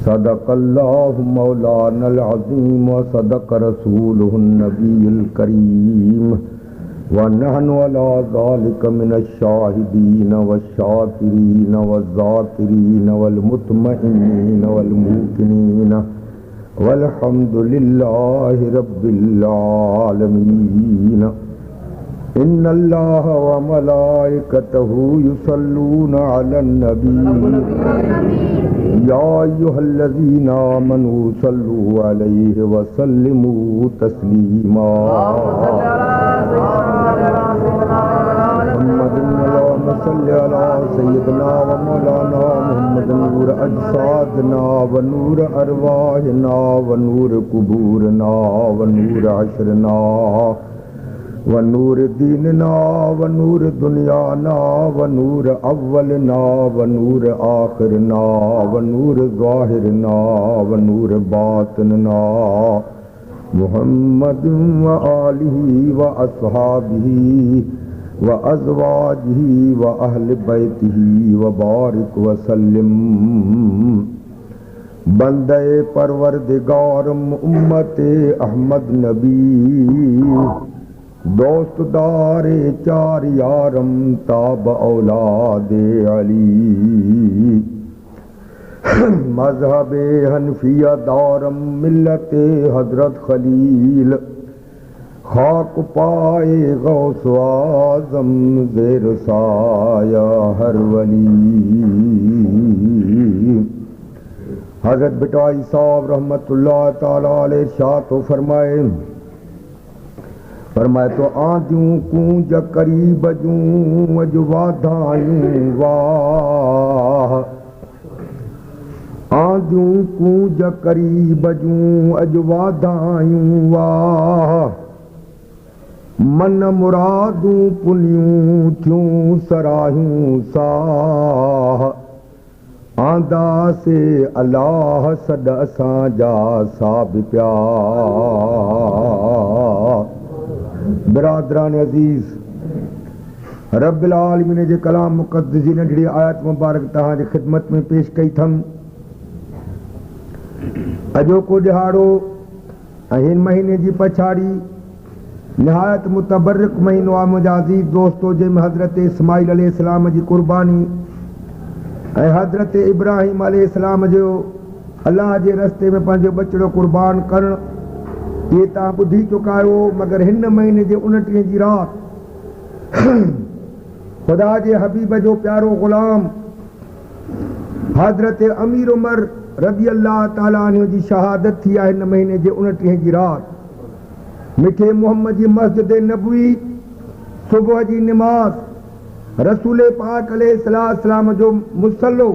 सदक़ल्लाहु मौलानल अज़ीम व सदक़ रसूलुहुन नबियुल करीम व नहनु अला ज़ालिका मिनश शाहिदीन वश्शाकिरीन वज़्ज़ाकिरीन वल मुतमइन्नीन वल मूक़िनीन वल्हम्दुलिल्लाहि रब्बिल आलमीन। इन्नल्लाह व मलाइकतहु युसल्लूना अलन नबी या अय्युहल्लज़ीना आमनू सल्लू अलैहि व सल्लिमू तस्लीमा। मुहम्मदुन सल्ली अला सय्यिदना व मौलाना मुहम्मद नूर अजसादना व नूर अरवाहना व नूर कुबूरना व नूर अशरना व नूर दीनना व नूर दुनियाना व नूर अव्वलना व नूर आखिरना व नूर ज़ाहिरना व नूर बातिनना मुहम्मद व आलिही व अस्हाबिही व अज़वाजिही व अहल बैतिही व बारिक व सल्लिम। बंदे परवरदिगारम उम्मते अहमद नबी दोस्त दारे चार यारम ताब औलादे अली मज़हबे हनफिया दारम मिल्लते हजरत खलील खाक पाए गौस आज़म ज़ेर साया हर वली। हजरत बिटाई साहब रहमतुल्लाह ताला अलैह इरशाद तो फरमाए तो आंदियूं कूंज करीब जूं अज वाधायूं वाह आंदियूं कूंज करीब जूं अज वाधायूं वाह मन मुरादूं पुनियूं थियूं सराहियूं साह आंदा से अल्लाह सॾ असां जा साब प्या। बिरादरान अज़ीज़ रब्बिल आलमीन जे कलाम मुक़द्दस जी नंढड़ी आयत मुबारक तव्हां जी ख़िदमत में पेश कई थम। अॼोको ॾिहाड़ो ऐं हिन महीने जी पछाड़ी निहायत मुतबर्रिक महीनो आहे मुंहिंजा अज़ीज़ दोस्तो, जंहिंमें हज़रत इस्माईल अलैहिस्सलाम जी क़ुर्बानी ऐं हज़रत इब्राहिम अलैहिस्सलाम जो अल्लाह जे रस्ते में पंहिंजो बचिड़ो क़ुर्बान करणु ये तव्हां ॿुधी चुका आहियो। मगर हिन महीने जे 29 जी राति ख़ुदा जे हबीब जो प्यारो ग़ुलाम हज़रत अमीर उमर रज़ी अल्लाह ताला अन्हु जी शहादत थी आहे। हिन महीने जे 29 जी राति मिठे मोहम्मद जी मस्जिद नबवी सुबुह जी निमाज़ रसूल पाक अलैहिस्सलाम जो मुसल्लो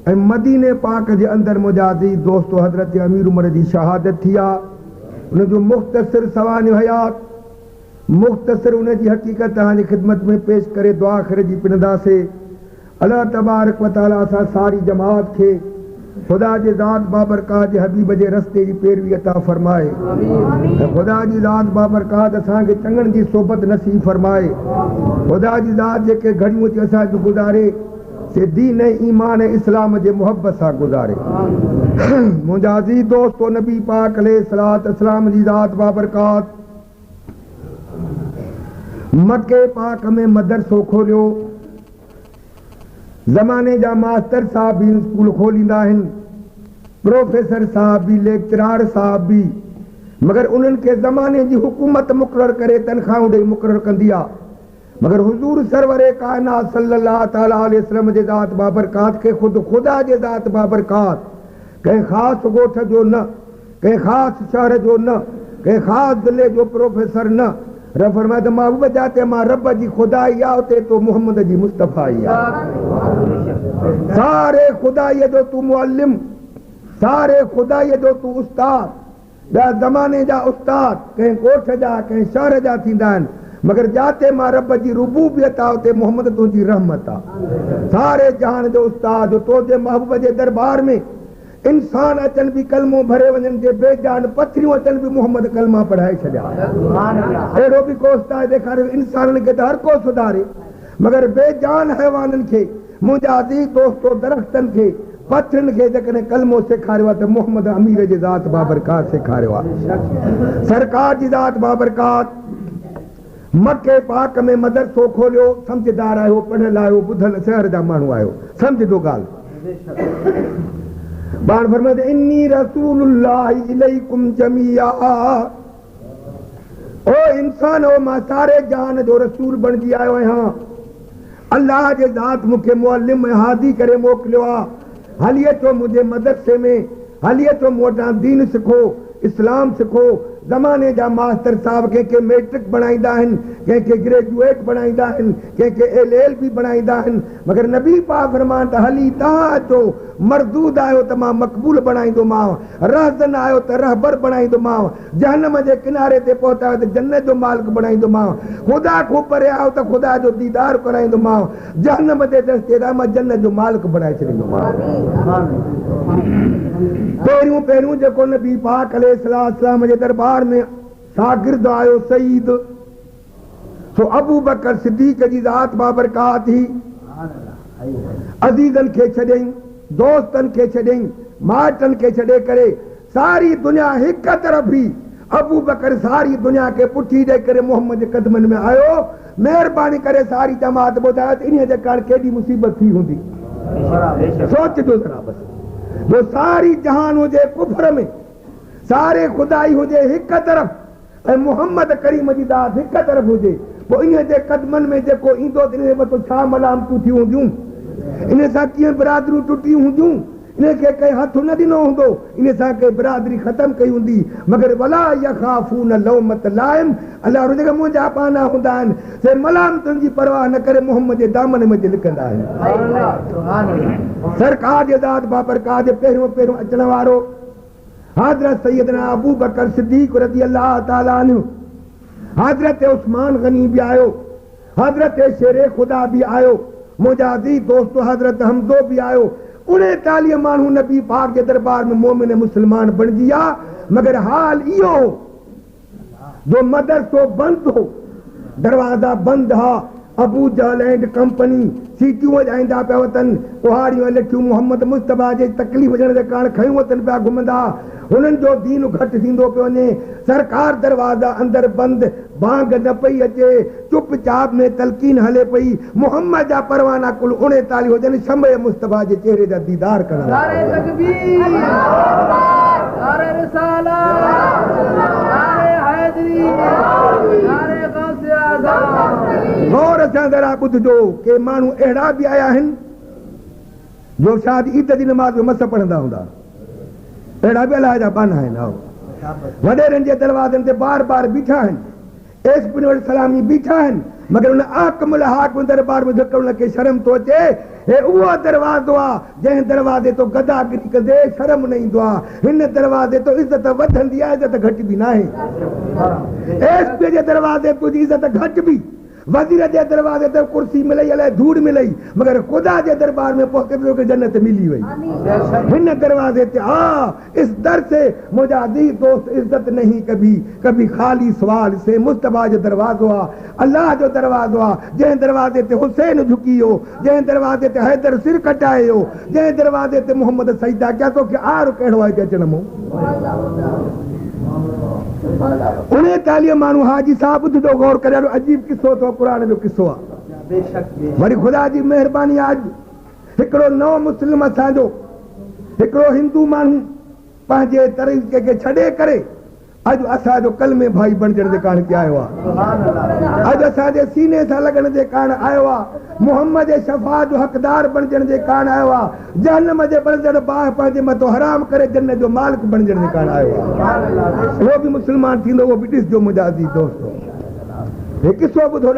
ऐं मदीने पाक जे अंदरि मुंहिंजा अज़ीज़ दोस्तो हज़रत अमीर उमर जी शहादत थी आहे। उन जो मुख़्तसिर सवानी हयात मुख़्तसिर उन जी हक़ीक़त तव्हांजी ख़िदमत में पेश करे दुआ ख़ैर जी पिनंदासीं। अल्लाह तबारक व तआला असां सारी जमात खे ख़ुदा जे ज़ात बाबरकात जे हबीब जे रस्ते जी पैरवी अता फ़रमाए ऐं ख़ुदा जी ज़ात बाबरकात असांखे चङनि जी सोबत नसीब फ़रमाए। ख़ुदा जी ज़ात जेके घड़ियूं थी असांजो गुज़ारे से दीन ऐं ईमान ऐं इस्लाम जे मुहब्बत सां गुज़ारे। मुंहिंजा अज़ीज़ दोस्तो नबी पाक अलैहिस्सलाम जी ज़ात बाबरकात मके पाक में मदरसो खोलियो। ज़माने जा मास्टर साहब भी स्कूल खोलींदा आहिनि, प्रोफेसर साहब भी, लेक्चरार साहब भी, मगर उन्हनि खे ज़माने जी हुकूमत मुक़ररु करे तनख़्वाहूं ॾेई मुक़ररु कंदी आहे। मगर हुज़ूर सरवरे कायनात सल्लल्लाहु तआला अलैहि वसल्लम जे ज़ात बाबरकात खे ख़ुदि ख़ुदा जे ज़ात बाबरकात कंहिं ख़ासि ॻोठ जो न, कंहिं ख़ासि शहर जो न, कंहिं ख़ासि ज़िले जो प्रोफेसर न। रब फरमाए त महबूब जाते मां रब जी खुदाई आहे उते तो मोहम्मद जी मुस्तफ़ाई आहे। सारे खुदाईअ जो तू मुअल्लिम, सारे खुदाईअ जो तू उस्ताद। ॿिया ज़माने जा उस्ताद कंहिं ॻोठ जा कंहिं शहर जा थींदा आहिनि, मगर जाते मां रब जी रुबूबियत आहे उते मोहम्मद तुंहिंजी रहमत आहे। सारे जहान जो उस्ताद तो जे महबूब जे दरबार में इंसान अचन भी कलमो भरे वजन जे बेजान पथरियों अचन भी मोहम्मद कलमा पढ़ाए छड़िया। एड़ो भी कोस्ता देखारे इंसान के हर को सुधारे, मगर बेजान हैवानन के मुंजा अजीज दोस्तों दरख्तन के पत्थरनि खे जेकॾहिं कलमो सेखारियो आहे त मोहम्मद अमीर जी ज़ात बाबरकात सेखारियो आहे। सरकार जी ज़ात बाबरकात मके पाक में मदरसो खोलियो, समझदार आहियो, पढ़ियल आहियो, ॿुधल शहर जा माण्हू आहियो, सम्झदो ॻाल्हि। पाण फरमाए इन्नी रसूलुल्लाहि इलैकुम जमीआ, ओ इंसान ओ मां सारे जहान जो रसूल बणिजी आयो आहियां। अल्लाह जे ज़ात मूंखे मुअल्लिम हादी करे मोकिलियो आहे। हली अचो मुंहिंजे मदरसे में, हली अचो मूं वटां दीन सिखो, इस्लाम सिखो। ज़माने जा मास्टर साहब कंहिंखे मैट्रिक बणाईंदा आहिनि, कंहिंखे ग्रेजुएट बणाईंदा आहिनि, कंहिंखे LLB बणाईंदा आहिनि, मगर नबी पाक फरमान त हली तव्हां अचो, मरदूद आयो त मां मक़बूल बणाईंदोमांव, रहज़न आयो त रहबर बणाईंदोमांव, जहन्नम जे किनारे ते पहुता आहियो त जन्नत जो मालिक बणाईंदोमांव, ख़ुदा खां परे आयो त ख़ुदा जो दीदार कराईंदोमांव, जहन्नम जे रस्ते तां मां जन्नत जो मालिक बणाए छॾींदोमांव। पहिरियों पहिरियों जेको नबी पाक अलैहिस्सलाम जे दरबार में शागिर्द आयो सईद, सो अबू बकर सिद्दीक़ जी ज़ात बाबरकात ही। अज़ीज़नि खे छॾियईं, दोस्तनि खे छॾियईं, माइटनि खे छॾे करे सारी दुनिया हिक तरफ़ ही अबू बकर सारी दुनिया खे पुठी ॾेई करे मोहम्मद जे कदमनि में आयो। महिरबानी करे सारी जमात ॿुधायो त इन जे कारण केॾी मुसीबत थी हूंदी। सोचजो ज़रा बस, जो सारी जहान हुजे कुफर में, सारे खुदाई हुजे हिक तरफ़ ऐं मोहम्मद करीम जी ज़ात हिक तरफ़ हुजे, पोइ इन जे कदमनि में जेको ईंदो त इन जे मथां छा मलामतूं थी हूंदियूं, इन सां कीअं बिरादरियूं टुटियूं हूंदियूं, इन खे कंहिं हथ न ॾिनो हूंदो, इन सां कंहिं बिरादरी ख़तमु कई हूंदी। मगर वला यख़ाफ़ून लौमत लाइम, अल्लाह जेका मुंहिंजा पाना हूंदा आहिनि से मलामतुनि जी परवाह न करे मोहम्मद जे दामन में लिकंदा आहिनि। सरकार जे ज़ात बाबरकात जे पहिरियों पहिरियों अचण वारो हज़रत सैयदना अबू बकर सिद्दीक़ रज़ी अल्लाह ताला अन्हु, हज़रत उस्मान गनी भी आयो, हज़रत शेरे खुदा भी आयो, मुंहिंजा अज़ीज़ दोस्त हज़रत हमज़ो भी आयो। 39 माण्हू नबी पाक जे दरबार में मोमिन मुस्लमान बणिजी विया। मगर हाल इहो जो मदरसो बंदि हो, दरवाज़ा बंदि हा, अबू जहल एंड कंपनी सीटियूं वॼाईंदा पिया वतन, कुहाड़ियूं लठियूं मोहम्मद मुस्तफ़ा जे तकलीफ़ हुजण जे कारण खयूं वतन पिया घुमंदा, हुननि जो दीन घटि थींदो पियो वञे। सरकार दरवाज़ा अंदरि बंदि, बांग न पई अचे, चुपचाप में तलकीन हले पई, मोहम्मद जा परवाना कुल 39 हुजनि, शम्ह मुस्तफ़ा जे चेहरे जा दीदार करण। नारे तकबीर, नारे रिसालत, नारे हैदरी, नारे गौसे आज़म। गौर सां ज़रा ॿुधजो के माण्हू अहिड़ा बि आया आहिनि जो शायदि ईद जी नमाज़ में मस पढ़ंदा हूंदा, अहिड़ा बि अलाह जा बाना आहिनि। वॾेरनि जे दरवाज़नि ते बार बार बीठा आहिनि, एसपी वटि सलामी बीठा आहिनि, मगर उन आकमुल हाकिम दरबार में जेको उनखे शर्म थो अचे, हे उहो दरवाज़ो आहे जंहिं दरवाज़े तो गदागिरी कंदे शर्म न ईंदो आहे। हिन दरवाज़े तो इज़त वधंदी आहे, इज़त घटि बि न आहे। एसपी जे दरवाज़े तुंहिंजी इज़त घटि बि, वज़ीर जे दरवाज़े ते कुर्सी मिलई, अलाए धूड़ मिलई, मगर ख़ुदा जे दरबार में पहुचे तो जन्नत मिली वई। हिन दरवाज़े ते आ, इस दर से मुझा अज़ीज़ दोस्त इज्जत नहीं कभी, कभी खाली सवाल से। मुस्तफ़ा जो दरवाज़ो आ, अल्लाह जो दरवाज़ो आ, जंहिं दरवाज़े ते हुसैन झुकी हो, जंहिं दरवाज़े ते हैदर सिर कटाए हो, जंहिं दरवाज़े ते मोहम्मद सईदा क्या तो आर कहिड़ो आहे अचण में। 39 माण्हू हाजी साहब ॿुधो गौर करे, अजीब किस्सो तो क़ुरान जो किस्सो आहे। वरी ख़ुदा जी महिरबानी, अॼु हिकिड़ो नओं मुस्लिम असांजो हिकिड़ो हिंदू माण्हू पंहिंजे तरीक़े खे छॾे करे अॼु असांजो कलमे भाई बणजण जे कारण ते आयो आहे। अॼु असांजे सीने सां लॻण जे कारण आयो आहे, मोहम्मद जे शफ़ाअत जो हक़दार बणजण जे कारण आयो आहे, जहन्नम जे बणजण बाहि पंहिंजे मथां हराम करे जन्नत जो मालिक बणजण जे कारण आयो आहे। उहो बि मुस्लमान थींदो, उहो बि ॾिसजो मुंहिंजा अज़ीज़ दोस्तो। हे किस्सो ॿुधो,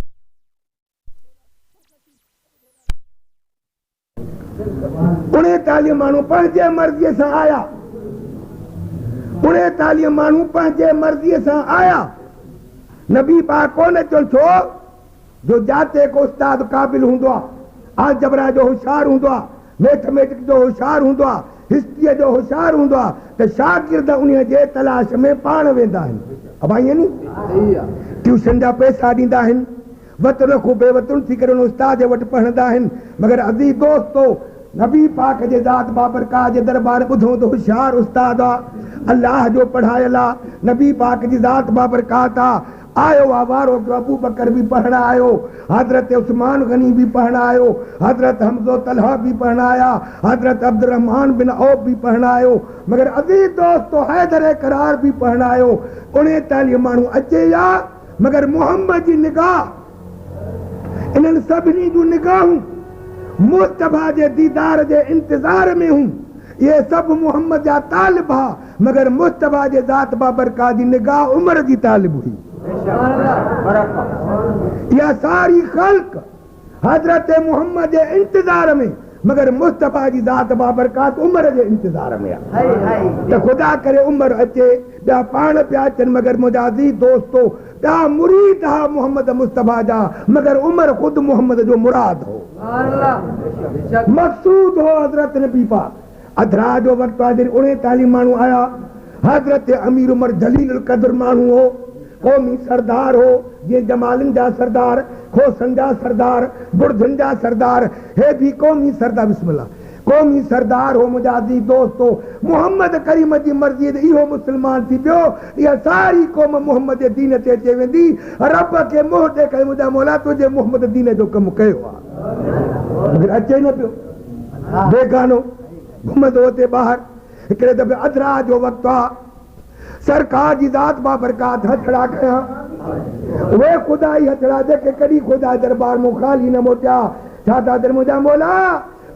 39 माण्हू पंहिंजे मर्ज़ीअ सां आया, 39 माण्हू पंहिंजे मर्ज़ीअ सां आया। नबी पाक कोन चयो छो जो जाते को उस्ताद क़ाबिल हूंदो आहे, अलजबरा जो होशियार हूंदो आहे, मैथमेटिक्स जो होशियार हूंदो आहे, हिस्ट्रीअ जो होशियार हूंदो आहे, त शागिर्द उन जे तलाश में पाण वेंदा आहिनि। अब ईअं नी ट्यूशन जा पैसा ॾींदा आहिनि, वतन खां बेवतन थी करे उन उस्ताद जे वटि पढ़ंदा आहिनि। मगर अज़ीज़ दोस्तो, नबी पाक जे ज़ात बाबरकात जे दरबार ॿुधो त होशियार उस्ताद आहे, अल्लाह जो पढ़ायल आहे, नबी पाक जी ज़ात बाबरकात आहे। आयो वारो अबू बकर भी पढ़ना आयो, हजरत उस्मान गनी भी पढ़ना आयो, हजरत हमजो तलहा भी पढ़ना आया, हजरत अब्दुर्रहमान बिन औफ भी पढ़ना आयो, मगर अजीज दोस्तों हैदर करार भी पढ़ना आयो। 39 माण्हू अचे या मगर मोहम्मद जी निगाह, इन्हनि सभिनी जूं निगाहूं मुस्तफा जे दीदार जे इंतजार में हूं। ये सब मोहम्मद जा तालिब हा, मगर मुस्तफा जे ज़ात बाबरकात जी निगाह उमर जी तालिब हुई। या सारी खल्क हजरत मोहम्मद जे इंतजार में, मगर मुस्तफा जी ज़ात बाबरकात उमर जे इंतजार में आहे। खुदा करे उमर अचे, ॿिया पाण पिया अचनि, मगर मुंहिंजा अज़ीज़ दोस्तो ॿिया मुरीद हा मोहम्मद मुस्तफा जा, मगर उमर ख़ुदि मोहम्मद जो मुराद हो, मक़सूद हो हजरत नबी पाक। अधरा जो वक़्तु आहे, 39 माण्हू आया। हजरत अमीर उमर जलील कदर माण्हू हो, क़ौमी सरदार हो, जीअं जमालिन जा सरदार, खोसन जा सरदार, बुर्दन जा सरदार, हे भी क़ौमी सरदार, बिस्मिल्लाह, क़ौमी सरदार हो। मुंहिंजा अज़ीज़ दोस्तो, मोहम्मद करीम जी मर्ज़ी ते इहो मुस्लमान थी पियो, इहा सारी क़ौम मोहम्मद जे दीन ते अचे वेंदी। रब खे मोह ॾे करे मुंहिंजा मौला तुंहिंजे मोहम्मद दीन जो कमु कयो आहे, मगर अचे न पियो, बेगानो घुमंदो हुते ॿाहिरि। हिकिड़े दफ़े अधरा जो वक़्तु आहे, सरकार जी ज़ात बाबरकात हथड़ा खया, वे खुदा ही हथड़ा जेके कॾहिं खुदा दरबार में ख़ाली न मोटिया। छा था चवनि मुंहिंजा मौला,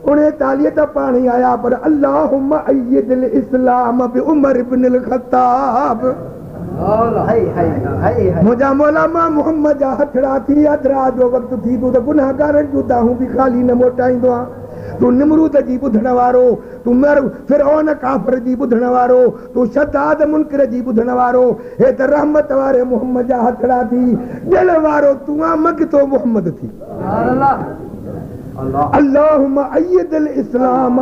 39 त पाण ई आया, पर अल्लाहुम्मा अय्यिदिल इस्लाम बि उमर इब्नुल ख़त्ताब। मुंहिंजा मौला मां मोहम्मद जा हथड़ा थी, अधरा जो वक़्तु थी, तूं त गुनाहगारनि जूं दाहूं बि ख़ाली न मोटाईंदो आहे। तू निमरूद जी ॿुधण वारो, तू फिरौन काफ़िर जी ॿुधण वारो, तू शद्दाद मुनकिर जी ॿुधण वारो, हे त रहमत वारे मोहम्मद जा हथड़ा थी, दिल वारो तू आ, मगतो मोहम्मद थी। अल्लाहुम्मा अय्यिदिल इस्लाम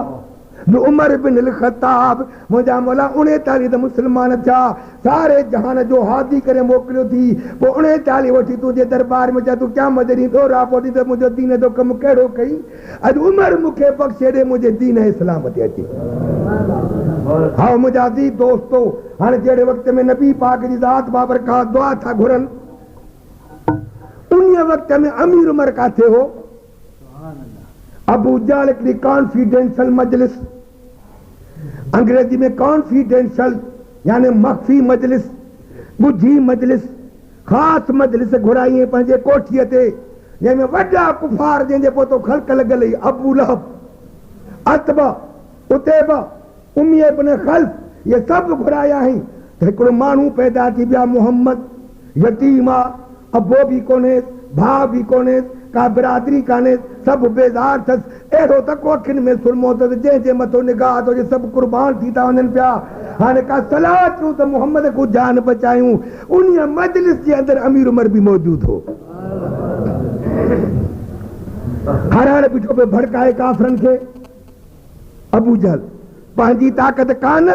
बि उमर इब्नुल ख़त्ताब। मुंहिंजा मौला 39 त मुस्लमान थिया, सारे जहान जो हादी करे मोकिलियो थी, पोइ 39 वठी तुंहिंजे दरबार में चा तूं क्या मदरी ॾोरा पोइ त मुंहिंजो दीन जो कमु कहिड़ो कई। अॼु उमर मूंखे बख़्शे ॾे, मुंहिंजे दीन इस्लाम ते अचे। हा मुंहिंजा अज़ीज़ दोस्तो, हाणे जहिड़े वक़्त में नबी पाक जी ज़ात बाबरकात दुआ था घुरनि, उन वक़्त में अमीर उमर काथे हो? अबू जहल हिकिड़ी कॉन्फिडेंशियल मजलिस, अंग्रेजी में कॉन्फिडेंशियल यानी मख्फी मजलिस, ॿुझी मजलिस, ख़ासि मजलिस घुराई पंहिंजे कोठीअ ते, जंहिंमें वॾा कुफार जंहिंजे पोतो ख़ल्क लॻल हुई, अबू लहब, अतबा, उतैबा, उम्मिय इब्न खल्फ, इहे सभु घुराया आहिनि। त हिकिड़ो माण्हू पैदा थी विया, मोहम्मद यतीम आहे, अबो बि कोन्हे, भाउ बि कोन्हे, का बिरादरी कान्हे, सभु बेज़ार अथसि। अहिड़ो तको अखियुनि में सुरमो अथसि, जंहिंजे मथो निगाह अथो सभु कुर्बान थी था वञनि पिया। हाणे का सलाह कयूं त मोहम्मद को जान बचायूं, उन मजलिस जे अंदरि अमीर उमर बि मौजूद हो। हाणे बीठो पियो भड़काए काफ़िरनि खे। अबू जहल पंहिंजी ताक़त कान,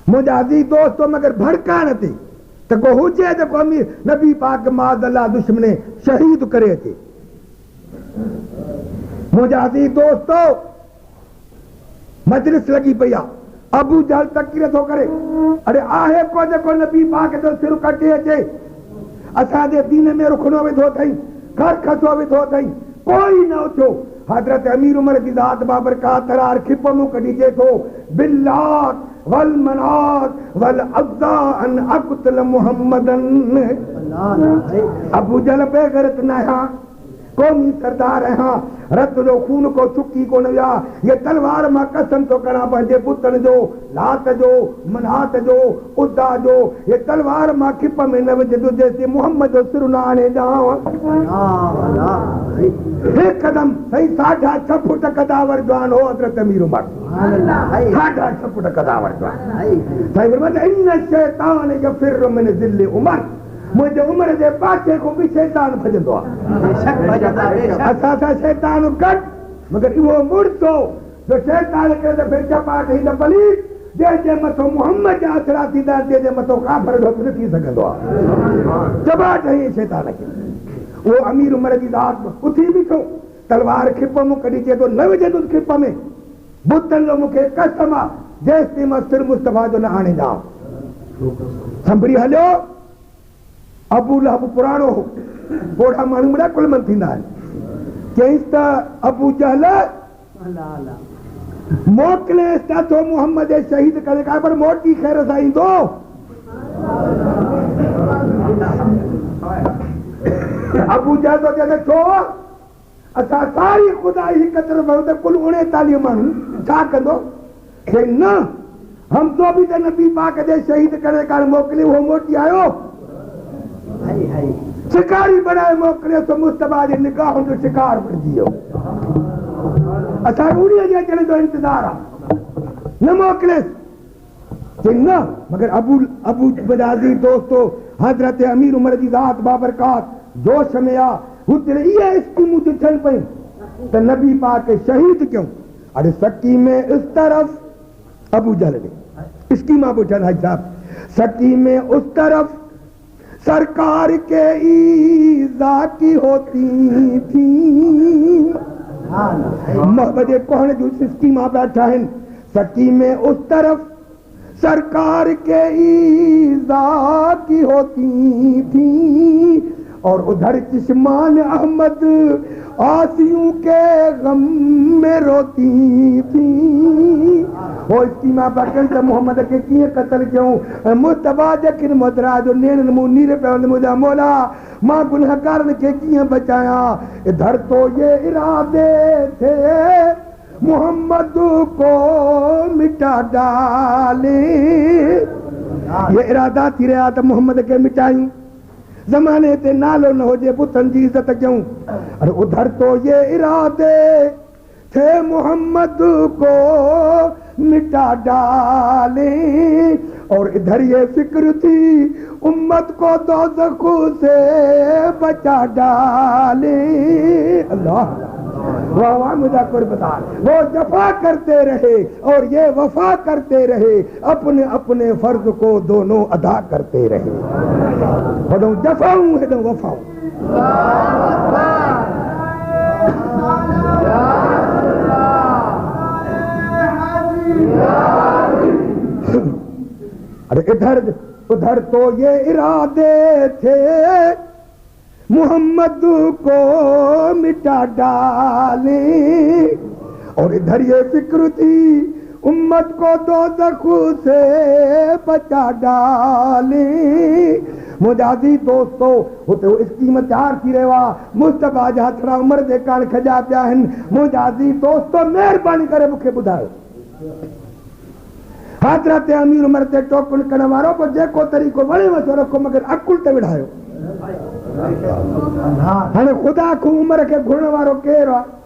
मुंहिंजा अज़ीज़ दोस्तो, मगर भड़काइण ते त को हुजे जेको अमीर नबी पाक माज़ अल्लाह दुश्मने शहीद करे अचे। मुंहिंजा अज़ीज़ दोस्तो, मजलिस लॻी पई आहे, अबू जहल तकीर थो करे, अरे आहे को जेको नबी पाक जो सिर कटे अचे, असांजे दीन में रुखणो वेठो अथई, घर खसो वेठो अथई, कोई न उथियो। हज़रत अमीर उमर जी ज़ात बाबरकात तरार खिप मूं कढी चए थो, बिल्लात वल मनात वल अज़्ज़ा अन अक़्तल मुहम्मदन। अबू जहल बेग़ैरत न आहियां, क़ौमी सरदार आहियां, रत जो खून को चुकी कोन विया। ये तलवार मां कसम थो करा पंहिंजे पुतनि जो, लात जो, मनात जो, उद्दा जो, ये तलवार मां खिप में न विझंदो जेसीं मोहम्मद जो सिर न आणे ॾांहुं। हिकदम सही 6.5 फुट कदावर जवान हो हज़रत अमीर उमर, 6.5 फुट कदावर जवान। साईं फरमाते इन शैतान यफिर मिन ज़िल्ल उमर, मुंहिंजे उमर जे पासे को बि शैतान भॼंदो आहे। असां सां शैतान गॾु, मगर इहो मुड़दो जो शैतान खे त फिर चपाट ई न पलीत, जंहिंजे मथो मोहम्मद जा असरा थींदा, जंहिंजे मथो काफ़िर जो न थी सघंदो आहे, चपाट ई शैतान खे। वो अमीर उमर जी ज़ात उथी बीठो, तलवार खिप में कढी चे तो न विझंदुसि खिप में बुतन जो मूंखे कसम आहे जेसिताईं मां सिर मुस्तफा जो न आणींदा संभरी हलियो। अबू लहब पुराणो हो बोढ़ा माण्हू बड़ा कुलमन थींदा आहिनि चईंसि त अबू जहल मोकिलेसि त तो मुहम्मद जे शहीद करे का पर मोटी ख़ैर सां ईंदो। अबू जहल तो चए छो असां सारी खुदाई हिक तरफ़ आहियूं त कुल 39 माण्हू छा कंदो चई न हम तो भी त नबी पाक जे शहीद करे का मोकिली उहो मोटी आयो शिकारी बनाए मोकिलियो तो मुस्तफा जे निगाहुनि जो शिकार बणिजी वियो। असां उन्हीअ जे अचण जो इंतज़ार आहे न मोकिलियसि चई न मगर अबू बदाज़ी दोस्तो हज़रत अमीर उमर जी ज़ात बाबरकात जोश में आ हुते इहे स्कीमूं थियनि पयूं त नबी पाक शहीद कयूं। अरे सकी में इस तरफ अबू जहल ने स्कीमा पुछनि हाजी साहब सकी में उस तरफ सरकार के ईज़ा की होती थी महबूब कोहन जो स्कीमा बैठा है सकी में उस तरफ सरकार के ईज़ा की होती थी और उधर चश्मान अहमद आसियों के गम में रोती थी। वो स्कीमा बकल त मोहम्मद के कीअं क़त्ल कयूं मुस्तफा जकिन मुदरा जो नेण मूं नीर पे मुझा मौला मां गुनहगारन के कीअं बचाया इधर तो ये इरादे थे मोहम्मद को मिटा डाले ये इरादा थी रहा त मोहम्मद के मिटाई जमाने ते नालो न होजे पुतन जी इज्जत क्यों। अरे उधर तो ये इरादे थे मोहम्मद को मिटा डाले और इधर ये फिक्र थी उम्मत को दोज़ख से बचा डाले। अल्लाह वाह मुझा कुर्बान वो जफा करते रहे और ये वफा करते रहे अपने अपने फर्ज को दोनों अदा करते रहे हेडो जफाऊं हेडो वफाऊं। अरे इधर उधर तो ये इरादे थे मोहम्मद को मिटा डाले और इधर ये फिक्र थी उम्मत को दोज़ख से बचा डाले। मुजादी दोस्तों हुते स्कीम तैयार थी रहियो आहे मुस्तफा जा हथड़ा उमर जे कान खजा पिया आहिनि। मुजादी दोस्तों महिरबानी करे मूंखे ॿुधायो हज़रत अमीर उमर ते टोकन करण वारो पोइ जेको तरीक़ो वणेव सो रखो मगर अकुल ते विढ़ायो। हाणे ख़ुदा को उमर के घुरण वारो केरु आहे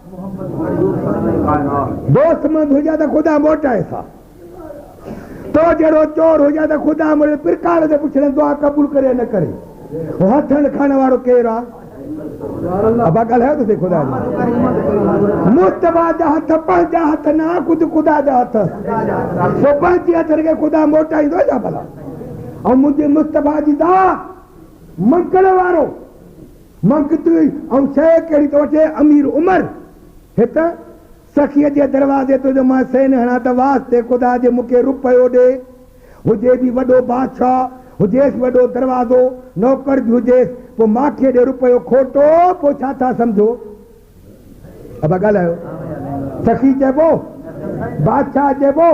दोस्त मंद हुजे त ख़ुदा मोटाए सा तो जहिड़ो चोर हुजे त ख़ुदा मुंहिंजे पिरकार ते पुछण दुआ क़बूल करे न करे हथनि खणण वारो केरु आहे अब ॻाल्हायो त ख़ुदा मुस्तफा जा हथ पंहिंजा हथ न ख़ुदि ख़ुदा जा हथ सो पंहिंजे हथनि खे ख़ुदा मोटाईंदो छा भला। ऐं मुंहिंजे मुस्तफा जी दा मंगण वारो मंगत ऐं शइ कहिड़ी थो वठे अमीर उमर हित सखीअ जे दरवाज़े तो जो मां सेन हणा त वास्ते ख़ुदा जे मूंखे रुपयो ॾे हुजे बि वॾो बादशाह हुजेसि वॾो दरवाज़ो नौकर बि हुजेसि पोइ मूंखे ॾे रुपयो खोटो पोइ छा था सम्झो अब ॻाल्हायो सखी चइबो बादशाह चइबो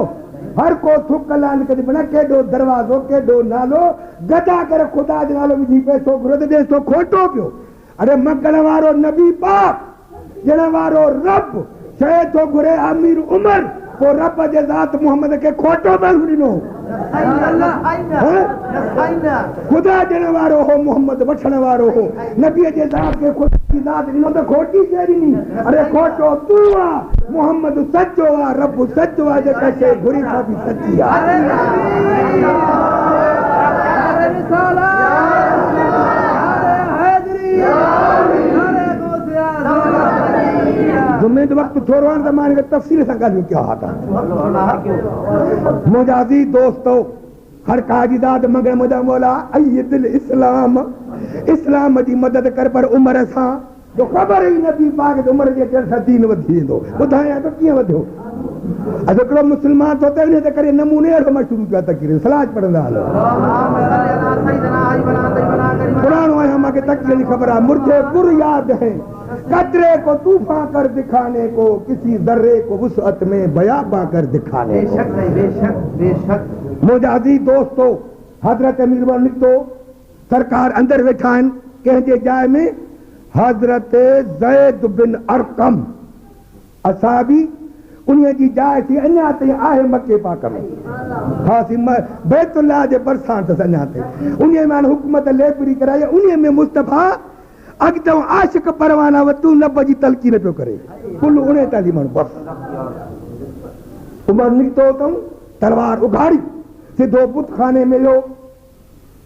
हर को थुक लान करे बिना केॾो दरवाज़ो केॾो नालो गदा करे ख़ुदा जो नालो विझी पैसो घुरो त ॾेसि तो खोटो पियो। अरे मंगण वारो नबी पाक ॼण वारो रब शइ थो घुरे अमीर उमर पोइ रब जे ज़ात मुहम्मद खे खोटो पैसो ॾिनो ख़ुदा ॾियण वारो हो मुहम्मद वठण वारो हो नबीअ जे ज़ात खे ख़ुदा जी ज़ात ॾिनो त खोटी शइ ॾिनी। अरे खोटो तूं आहे मुहम्मद सचो आहे रब सचो आहे जेका शइ घुरी था बि सची आहे। जुमे जो वक्त थोड़ो आहे त मां हिन खे तफ़सील सां ॻाल्हियूं कया हा। मुजादी दोस्तो हर का जी दाद मगर मुझा मौला अय्यदुल इस्लाम इस्लाम जी मदद कर पर उमर सां जो ख़बर ई नथी पाक उमिरि जे अचण सां दीन वधी वेंदो ॿुधायां त कीअं वधियो हिकिड़ो मुस्लमान थो त इन जे करे नमूने अहिड़ो मां शुरू कयो तक़रीर सलाद पढ़ंदा हलो पुराणो आहियां मूंखे तक़रीर जी ख़बर आहे मुझे गुर याद है कतरे को तूफान कर दिखाने को किसी जर्रे को वुसअत में बयाबा कर दिखाने को बेशक मुंहिंजा अज़ीज़ दोस्तो हज़रत अमीर निकितो सरकार अंदर वेठा आहिनि कंहिंजे जाइ में हज़रत ज़ैद बिन अरकम असाबी उन्हीअ जी जाइ थी अञा ताईं आहे मके पाक में ख़ासि बैतुल्लाह जे भरिसां अथसि अञा ताईं उन्हीअ में हुकूमत लेबरी कराई उन्हीअ में मुस्तफ़ा अॻिते आशिक परवाना वरितूं नब जी तलक़ीन पियो करे कुल 39 माण्हू बसि उमर निकितो अथऊं तलवार उघाड़ी सिधो बुत खाने में वियो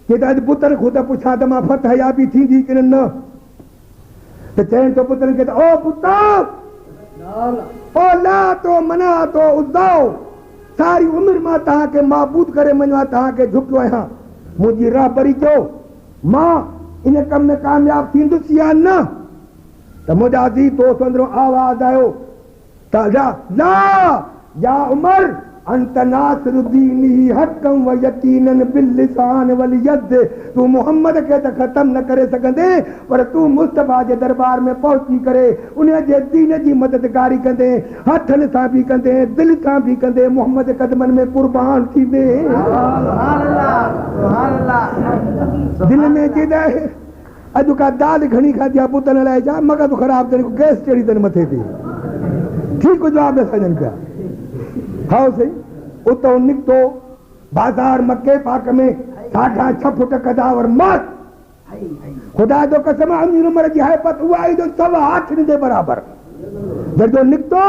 कि अॼु पुटनि ख़ुदि पुछां त मां फतह याबी थींदी की न त चइनि थो पुटनि खे त ओ पुट ओ ला तो मना तो उज़ाओ सारी उमिरि मां तव्हांखे महबूद करे मञो तव्हांखे झुकियो आहियां मुंहिंजी रहबरी कयो मां इन कम में कामयाब थींदुसि या न त मुंहिंजा अज़ीज़ दोस्त अंदरो आवाज़ आयो त ला या उमर अंत नासिरुद्दीनी हक़म व यकीनन बिल लिसान वल यद तू मोहम्मद के त खत्म न करे सघंदे पर तू मुस्तफा जे दरबार में पहुची करे उन जे दीन जी मददगारी कंदे हथन सां भी कंदे दिल सां भी कंदे मोहम्मद कदमन में कुर्बान थींदे दिल में जेदा अॼु का दाल घणी खाधी आहे पुतन लाइ जा मगज़ ख़राब अथनि गैस चढ़ी अथनि मथे ते ठीकु जवाब न सॼनि पिया हाँ सही उतो निकतो बाजार मक्के पाक में 6.5 फुट कदावर मत खुदा जो कसम अमीर उमर जी हैबत हुआ ही जो 8.25 जे बराबर जॾहिं निकतो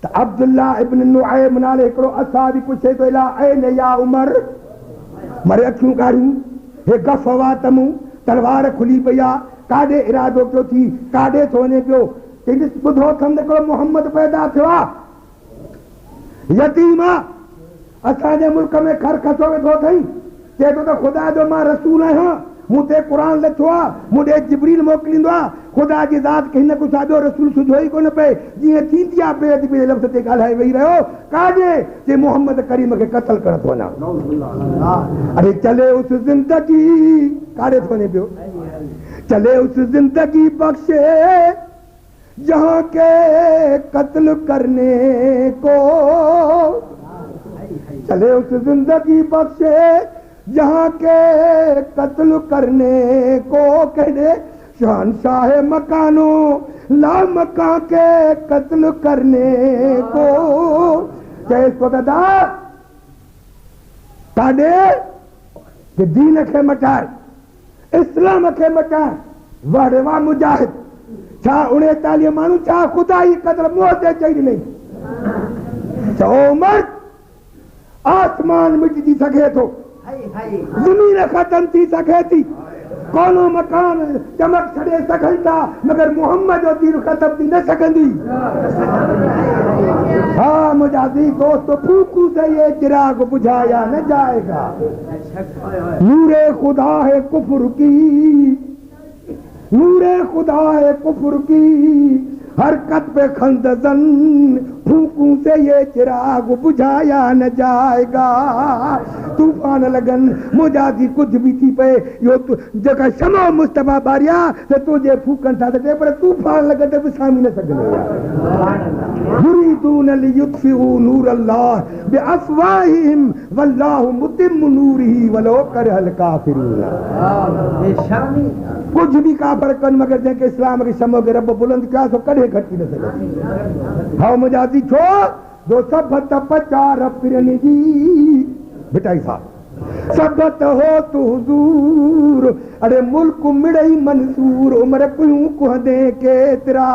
त अब्दुल्ला इब्न नुआइम नाले हिकिड़ो असाबी पुछे थो इला ऐन या उमर मरे अखियूं काढ़ियूं हे गफ़ वातमूं तलवार खुली पई आहे काॾे इरादो कयो थी काॾे थो वञे पियो चई ॿुधो अथमि हिकिड़ो मोहम्मद पैदा थियो आहे यतीम असांजे मुल्क में खर खसो वेठो अथई चए थो त ख़ुदा जो मां रसूल आहियां मूं ते क़ुर लथो आहे मूं ॾे जिब्रील मोकिलींदो आहे ख़ुदा जी ज़ात खे हिन कुझु साॻियो रसूल सुझो ई कोन पए जीअं थींदी आहे बेअदबी जे लफ़्ज़ ते ॻाल्हाए वेही रहियो काॾे जे मोहम्मद करीम खे क़त्ल करण थो वञा अरे चले उस ज़िंदगी काॾे थो वञे पियो चले उस ज़िंदगी बख़्शे जहां के कत्ल करने को चले उस जिंदगी बख्शे जहां के कत्ल करने को कहने शहंशाह मकानो ला मकान के कत्ल करने को चए इसको दादा काॾे कि दीन खे मटाए इस्लाम खे मटाए वाह वाह मुजाहिद छा 39 माण्हू छा ख़ुदा ई क़दर मुंहं ते चई ॾिनई चओ उमर आसमान मिटजी सघे थो ज़मीन ख़तम थी सघे थी कोनो मकान चमक छॾे सघनि था मगर मोहम्मद जो दीन ख़तम थी न सघंदी हाँ मुंहिंजा अज़ीज़ दोस्त फूकू से ये चिराग बुझाया न जाएगा नूरे खुदा है कुफ्र की नूरे खुदा है कुफ्र की हरकत पे खंदजन फूकू से ये चिराग बुझाया न जाएगा तूफान लगन मुजादी कुछ भी थी पे यो जगह शमो मुस्तफा बारिया तो तुझे फूकन था ते पर तूफान लगन ते सामी न सघने युरीदून लियुत्फिउ नूर अल्लाह बिअफ़वाहिहिम वल्लाहु मुतिम्मु नूरिही वलो करहल काफिरून बेशर्मी कुछ भी काफिर कन मगर जंहिंखे इस्लाम के शमो के रब बुलंद कया सो कॾहिं घटी न सघे हाँ मुजादी छो जो सबत पचार फिरनी जी बिटाई साहब सबत हो तू हुजूर अरे मुल्क मिड़ई मंसूर उमर कुयूं कुहदे केतिरा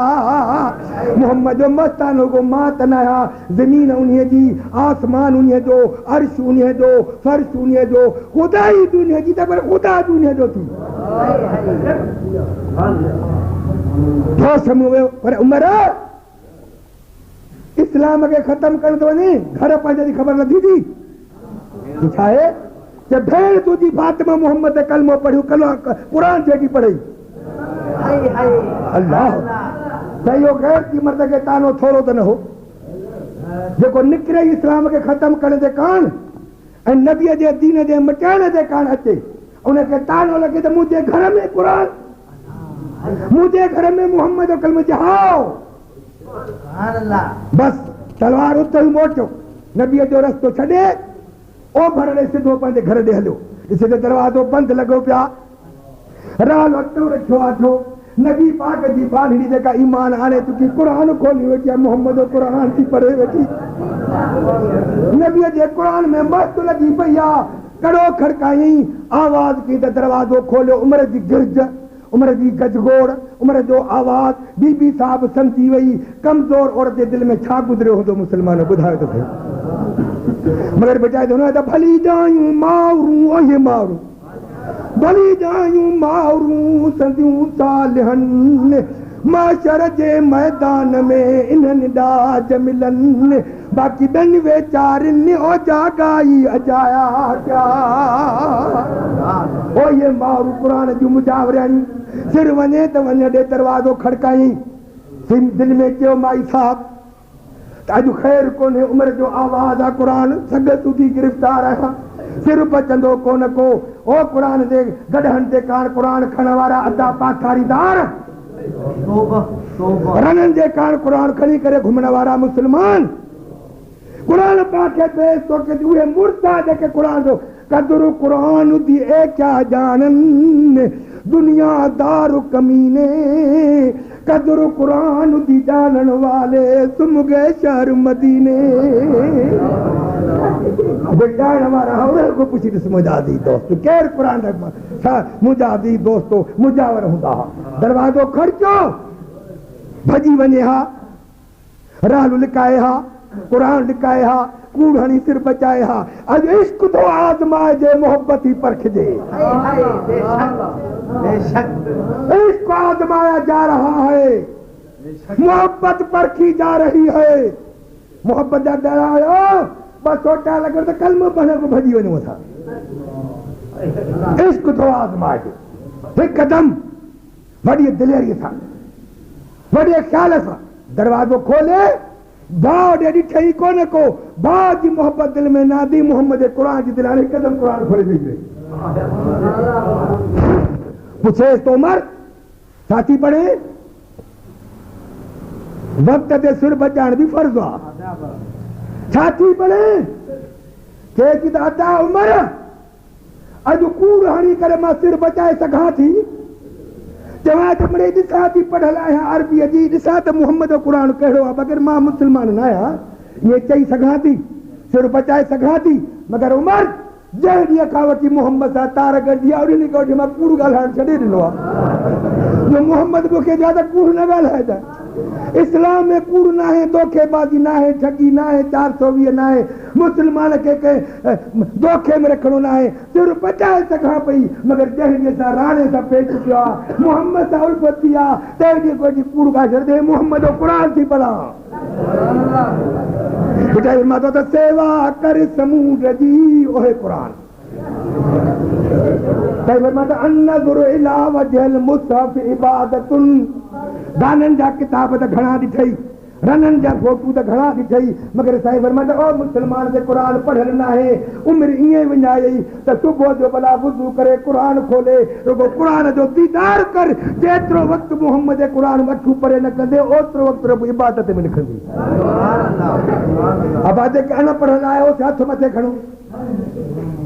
मोहम्मद जो मस्तानो को मात नया ज़मीन उन्हीअ जी आसमान उन्हीअ जो अर्श उन्हीअ जो फर्श उन्हीअ जो ख़ुदा ई दुनिया जी त पर ख़ुदा दुनिया जो थी पर उमर इस्लाम के ख़त्म कर तो वञे घर पंहिंजे जी ख़बर नथी थी छा आहे कि भेण तुझी फातिमा मोहम्मद कलमो पढ़ियो कलो कुरान जेकी पढ़ई अल्लाह सही गैर की मर्द के तानो थोरो त न हो जेको निकिरे इस्लाम खे ख़त्म करण जे कान ऐं नबीअ जे दीन जे मिटाइण जे कान अचे उनखे तानो लॻे त मुंहिंजे घर में क़ुर मुंहिंजे घर में मोहम्मद जो कलम जहाओ बस तलवार उते ई मोटियो नबीअ जो रस्तो छॾे ओभर ॾे सिधो पंहिंजे घर ॾे हलियो ॾिसे त दरवाज़ो बंदि लॻो पिया राल वटो रखियो आहे नबी पाक जी बालड़ी जेका ईमान आणे चुकी क़ुर खोली वेठी आहे मोहम्मद जो क़ुर थी पढ़े वेठी नबीअ जे क़ुर में मस्त लॻी पई आहे कड़ो खड़काई आवाज़ की त दरवाज़ो खोलियो उमिरि जी गिरज उमिरि जी गजगोड़ उमिरि जो आवाज़ बीबी साहब सम्झी वई कमज़ोर औरत जे दिलि में छा गुज़रियो हूंदो मुस्लमान ॿुधायो त सही मगर बेटा त भली जायूं मारूं ओहे मारूं भली जायूं मारूं संदियूं सालिहन माशर जे मैदान में इन्हनि ॾाज मिलनि बाक़ी ॿियनि वेचारनि ओ जागाई अजाया क्या ओ ये मारू क़ुर जूं मुजावरियाणी सिर वञे त वञे ॾे दरवाज़ो खड़काई दिलि में चयो माई साहब त अॼु ख़ैर कोन्हे उमिरि जो आवाज़ आहे क़ुर सग सुधी गिरफ़्तार आहियां सिर बचंदो कोन को ओ क़ुर जे गॾहनि ते कान क़ुर खणण वारा अदा पाठारीदार रननि जे कान क़ुर खणी करे घुमण वारा मुस्लमान क़ुर पाक पेश थो कजे उहे मुर्दा जेके क़ुर जो कदुरु क़ुर दी ए क्या जानन दुनियादार कमीने कदुरु क़ुर दी जानन वाले सुम गए शहर मदीने बेटाइण वारा उन्हनि को पुछी ॾिस मुंहिंजा दी दोस्त केरु क़ुर मुंहिंजा दी दोस्तो मुजावर हूंदा हुआ दरवाज़ो खड़कियो भॼी वञे हा राल लिकाए हा क़ुर लिकाए हा कूड़ हणी सिर बचाए हा अॼु इश्क थो आज़माए जे मोहब्बत ही परखिजे इश्क आज़माया जा रहा है मोहब्बत परखी जा रही है मोहब्बत जा डरायो बस छोटा लॻो त कलम पढ़ण को भॼी वञूं असां इश्क थो आज़माइजे हिकदम वॾी दिलेरीअ सां वॾे ख़्याल सां दरवाज़ो खोले भाउ ॾे ॾिठई कोन को भाउ जी मोहब्बत दिलि में नादी मोहम्मद क़ुर जी दिलि हाणे हिकदमि क़ुर खोले ॾेई वई पुछेसि तो उमर छा थी पढ़े वक़्त ते सिर बचाइण बि फर्ज़ आहे छा थी पढ़े चए थी त अता उमर अॼु कूड़ हणी करे मां सिर बचाए सघां थी चवां त मिड़े ॾिसां थी पढ़ियल आहियां अरबीअ जी ॾिसां त मोहम्मद जो क़ुर कहिड़ो आहे बग़ैर मां मुस्लमान न आहियां ईअं चई सघां थी सिर बचाए सघां थी मगर उमर जंहिं ॾींहं खां वठी मोहम्मद सां तार गॾिजी आहे उन ॾींहं खां वठी मां कूड़ ॻाल्हाइणु छॾे ॾिनो आहे जो मोहम्मद मूंखे ज्यादा कूड़ न ॻाल्हाइजांइ इस्लाम में कूड़ न आहे धोखेबाज़ी न आहे ठगी न आहे 420 न आहे मुस्लमान खे कंहिं धोखे में रखणो न आहे सिर बचाए सघां पई मगर जंहिं ॾींहं सां राणे सां पेश चुकियो आहे मोहम्मद सां उल्फत थी आहे तंहिं ॾींहं कोई कूड़ ॻाल्हि छॾे मोहम्मद जो क़ुर थी पढ़ां मां त सेवा कर समूड जी ओहे क़ुर गाननि जा किताब त घणा ॾिठई रननि जा फोटू त घणा ॾिठई मगर साईं फरमाईंदा ओ मुस्लमान जे क़ुर पढ़ियल न आहे उमिरि ईअं विञाई त सुबुह जो भला वुज़ू करे क़ुर खोले रुगो क़ुर जो दीदार कर जेतिरो वक़्तु मोहम्मद जे क़ुर अखियूं परे न कंदे ओतिरो वक़्तु रब इबादत में लिखंदी अब जेके अनपढ़ियल आहियो हथ मथे खणो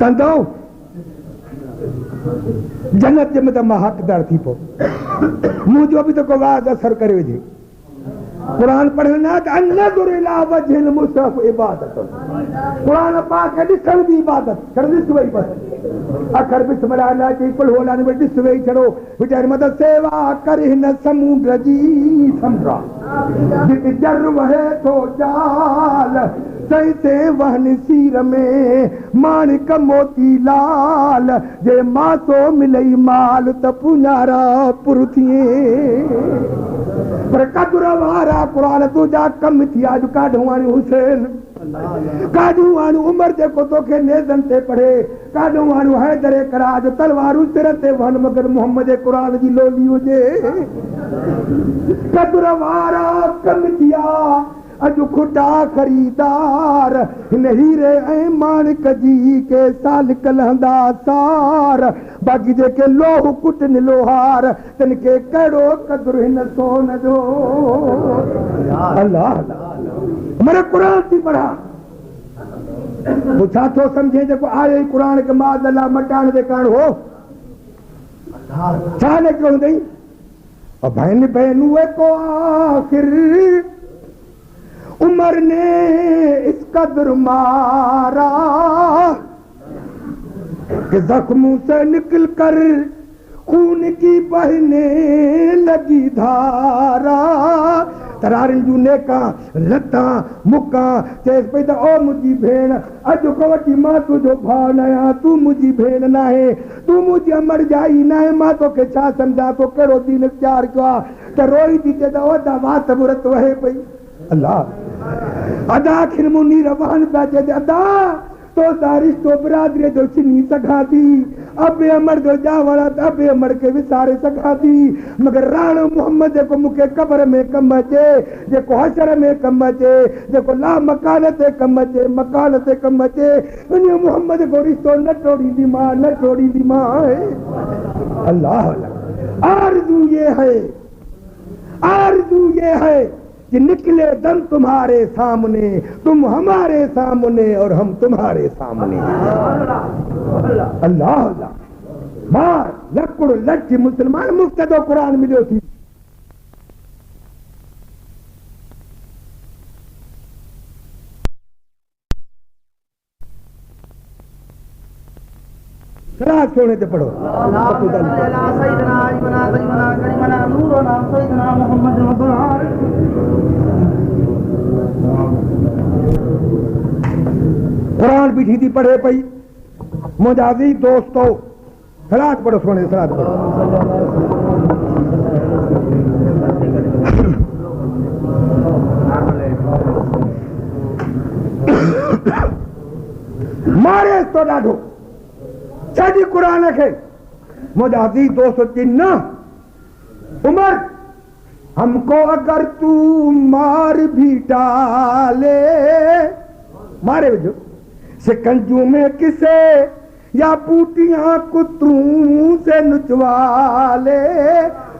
कंदो जन्नत जे में त मां हक़दार थी पओ मुंहिंजो बि त को वाज़ असर करे विझे क़ुर पढ़ियल न त अनज़ुर इला वजहिल मुसहफ़ इबादत क़ुर पाक ॾिसण बि इबादत छड़ ॾिस वई बस अखर बिस्मिल्लाह न चई पढ़ो न ॾिस वेई छड़ो वीचारे मत सेवा कर हिन समुंड जी समुंडा जिते जर वहे तो जाल सही से वहन सीर में माणिक मोती लाल जे मासो मिलई माल त पुञारा पुर थिए पर कदुर वारा क़ुर तुंहिंजा कम थी अॼु काढूं हाणे हुसैन काजू वालू उमर जेको तोखे नेज़न ते पढ़े, काजू वालू हैदर कराज तलवारू सिर ते वन, मगर मोहम्मद कुरान जी लोली हुजे। कदुर वारा कम किया अजु खुटा खरीदार, हिन हीरे ऐं माणिक जी के साल कलहंदा सार, बाक़ी जेके लोह कुटन लोहार तिन के कहिड़ो कदुर हिन सोन जो। अल्लाह मेरे कुरान थी पढ़ा तो छा थो समझे जेको आयो ई कुरान के माद अल्लाह मटाइण जे कारण हो छा निकिरो हूंदई। और बहन बहनूए को आखिर उमर ने इस कदर मारा कि जख्मों से निकल कर खून की बहने लगी धारा। तरारन जू नेका लता मुका चेस पई त ओ मुंहिंजी भेण अॼु को वठी मां तुंहिंजो भाउ न आहियां, तूं मुंहिंजी भेण न आहे, तूं मुंहिंजी अमर जाई न आहे, मां तोखे छा सम्झां, तो कहिड़ो दीन इख्तियार कयो आहे। त रोई थी चए त ओदा वात मुरत वहे पई। अल्लाह अदा आखिर मुनी रवान पिया चए अदा तो रिश्तो बिरादरी जो छिनी सघां थी, अबे अमर जो जावड़ा अबे अमर के विसारे सघां थी, मगर राणो मोहम्मद जेको मूंखे कब्र में कम अचे, जेको हशर में कम अचे, जेको ला मकान ते कम अचे, मकान ते कम अचे, उन मोहम्मद को रिश्तो न तोड़ींदी मां, न तोड़ींदी मां। अल्लाह आरज़ू ये है, आरज़ू ये है कि निकले दम तुम्हारे सामने, तुम हमारे सामने और हम तुम्हारे सामने। अल्लाह अल्लाह मार लकुड़ लठ मुसलमान मुफ्तदो कुरान मिलियो थी। सलाह छोड़े ते पढ़ो कुरान भी थी पढ़े पई। मुजाजी दोस्तों सलाह पढ़ो, सोने सलाह पढ़ो। मारे तो ॾाढो छाजी कुरान खे। मुजाजी दोस्त चिन्ह उमर हमको अगर तू मार भी डाले, मारे विझो शिकंजू में किसे या बूटियां कुतरू से नुचवाले,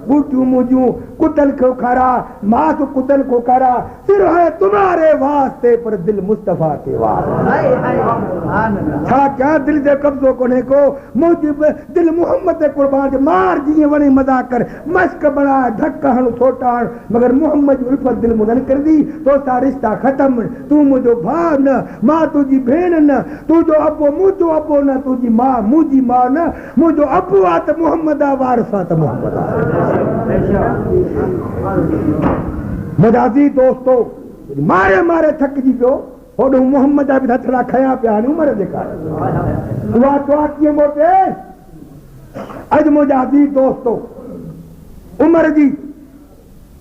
बूटू मुझू कुतल को खरा, मास कुतल को खरा, सिर है तुम्हारे वास्ते पर दिल मुस्तफा के वास्ते। छा क्या दिल दे कब्जो कोने को, मुझे दिल मोहम्मद दे कुर्बान मार जी वणी मजा कर, मश्क बना धक्का हण छोटा, मगर मोहम्मद उल्फत दिल मुदन कर दी तो सा रिश्ता खत्म। तू मुझो भाउ न, मां तुझी भेण न, तुझो अबो मुझो अबो न, तुझी मां मुझी मां न, मुझो अबो आ त मोहम्मद आ, वारस आ त मोहम्मद आ। मुजाजी दोस्तों मारे मारे थक जी पियो, होॾो मोहम्मद जा बि हथड़ा खया पिया आहिनि उमर जे कारण। उहा दुआ कीअं मोटे। अॼु मुजाजी दोस्तों उमर जी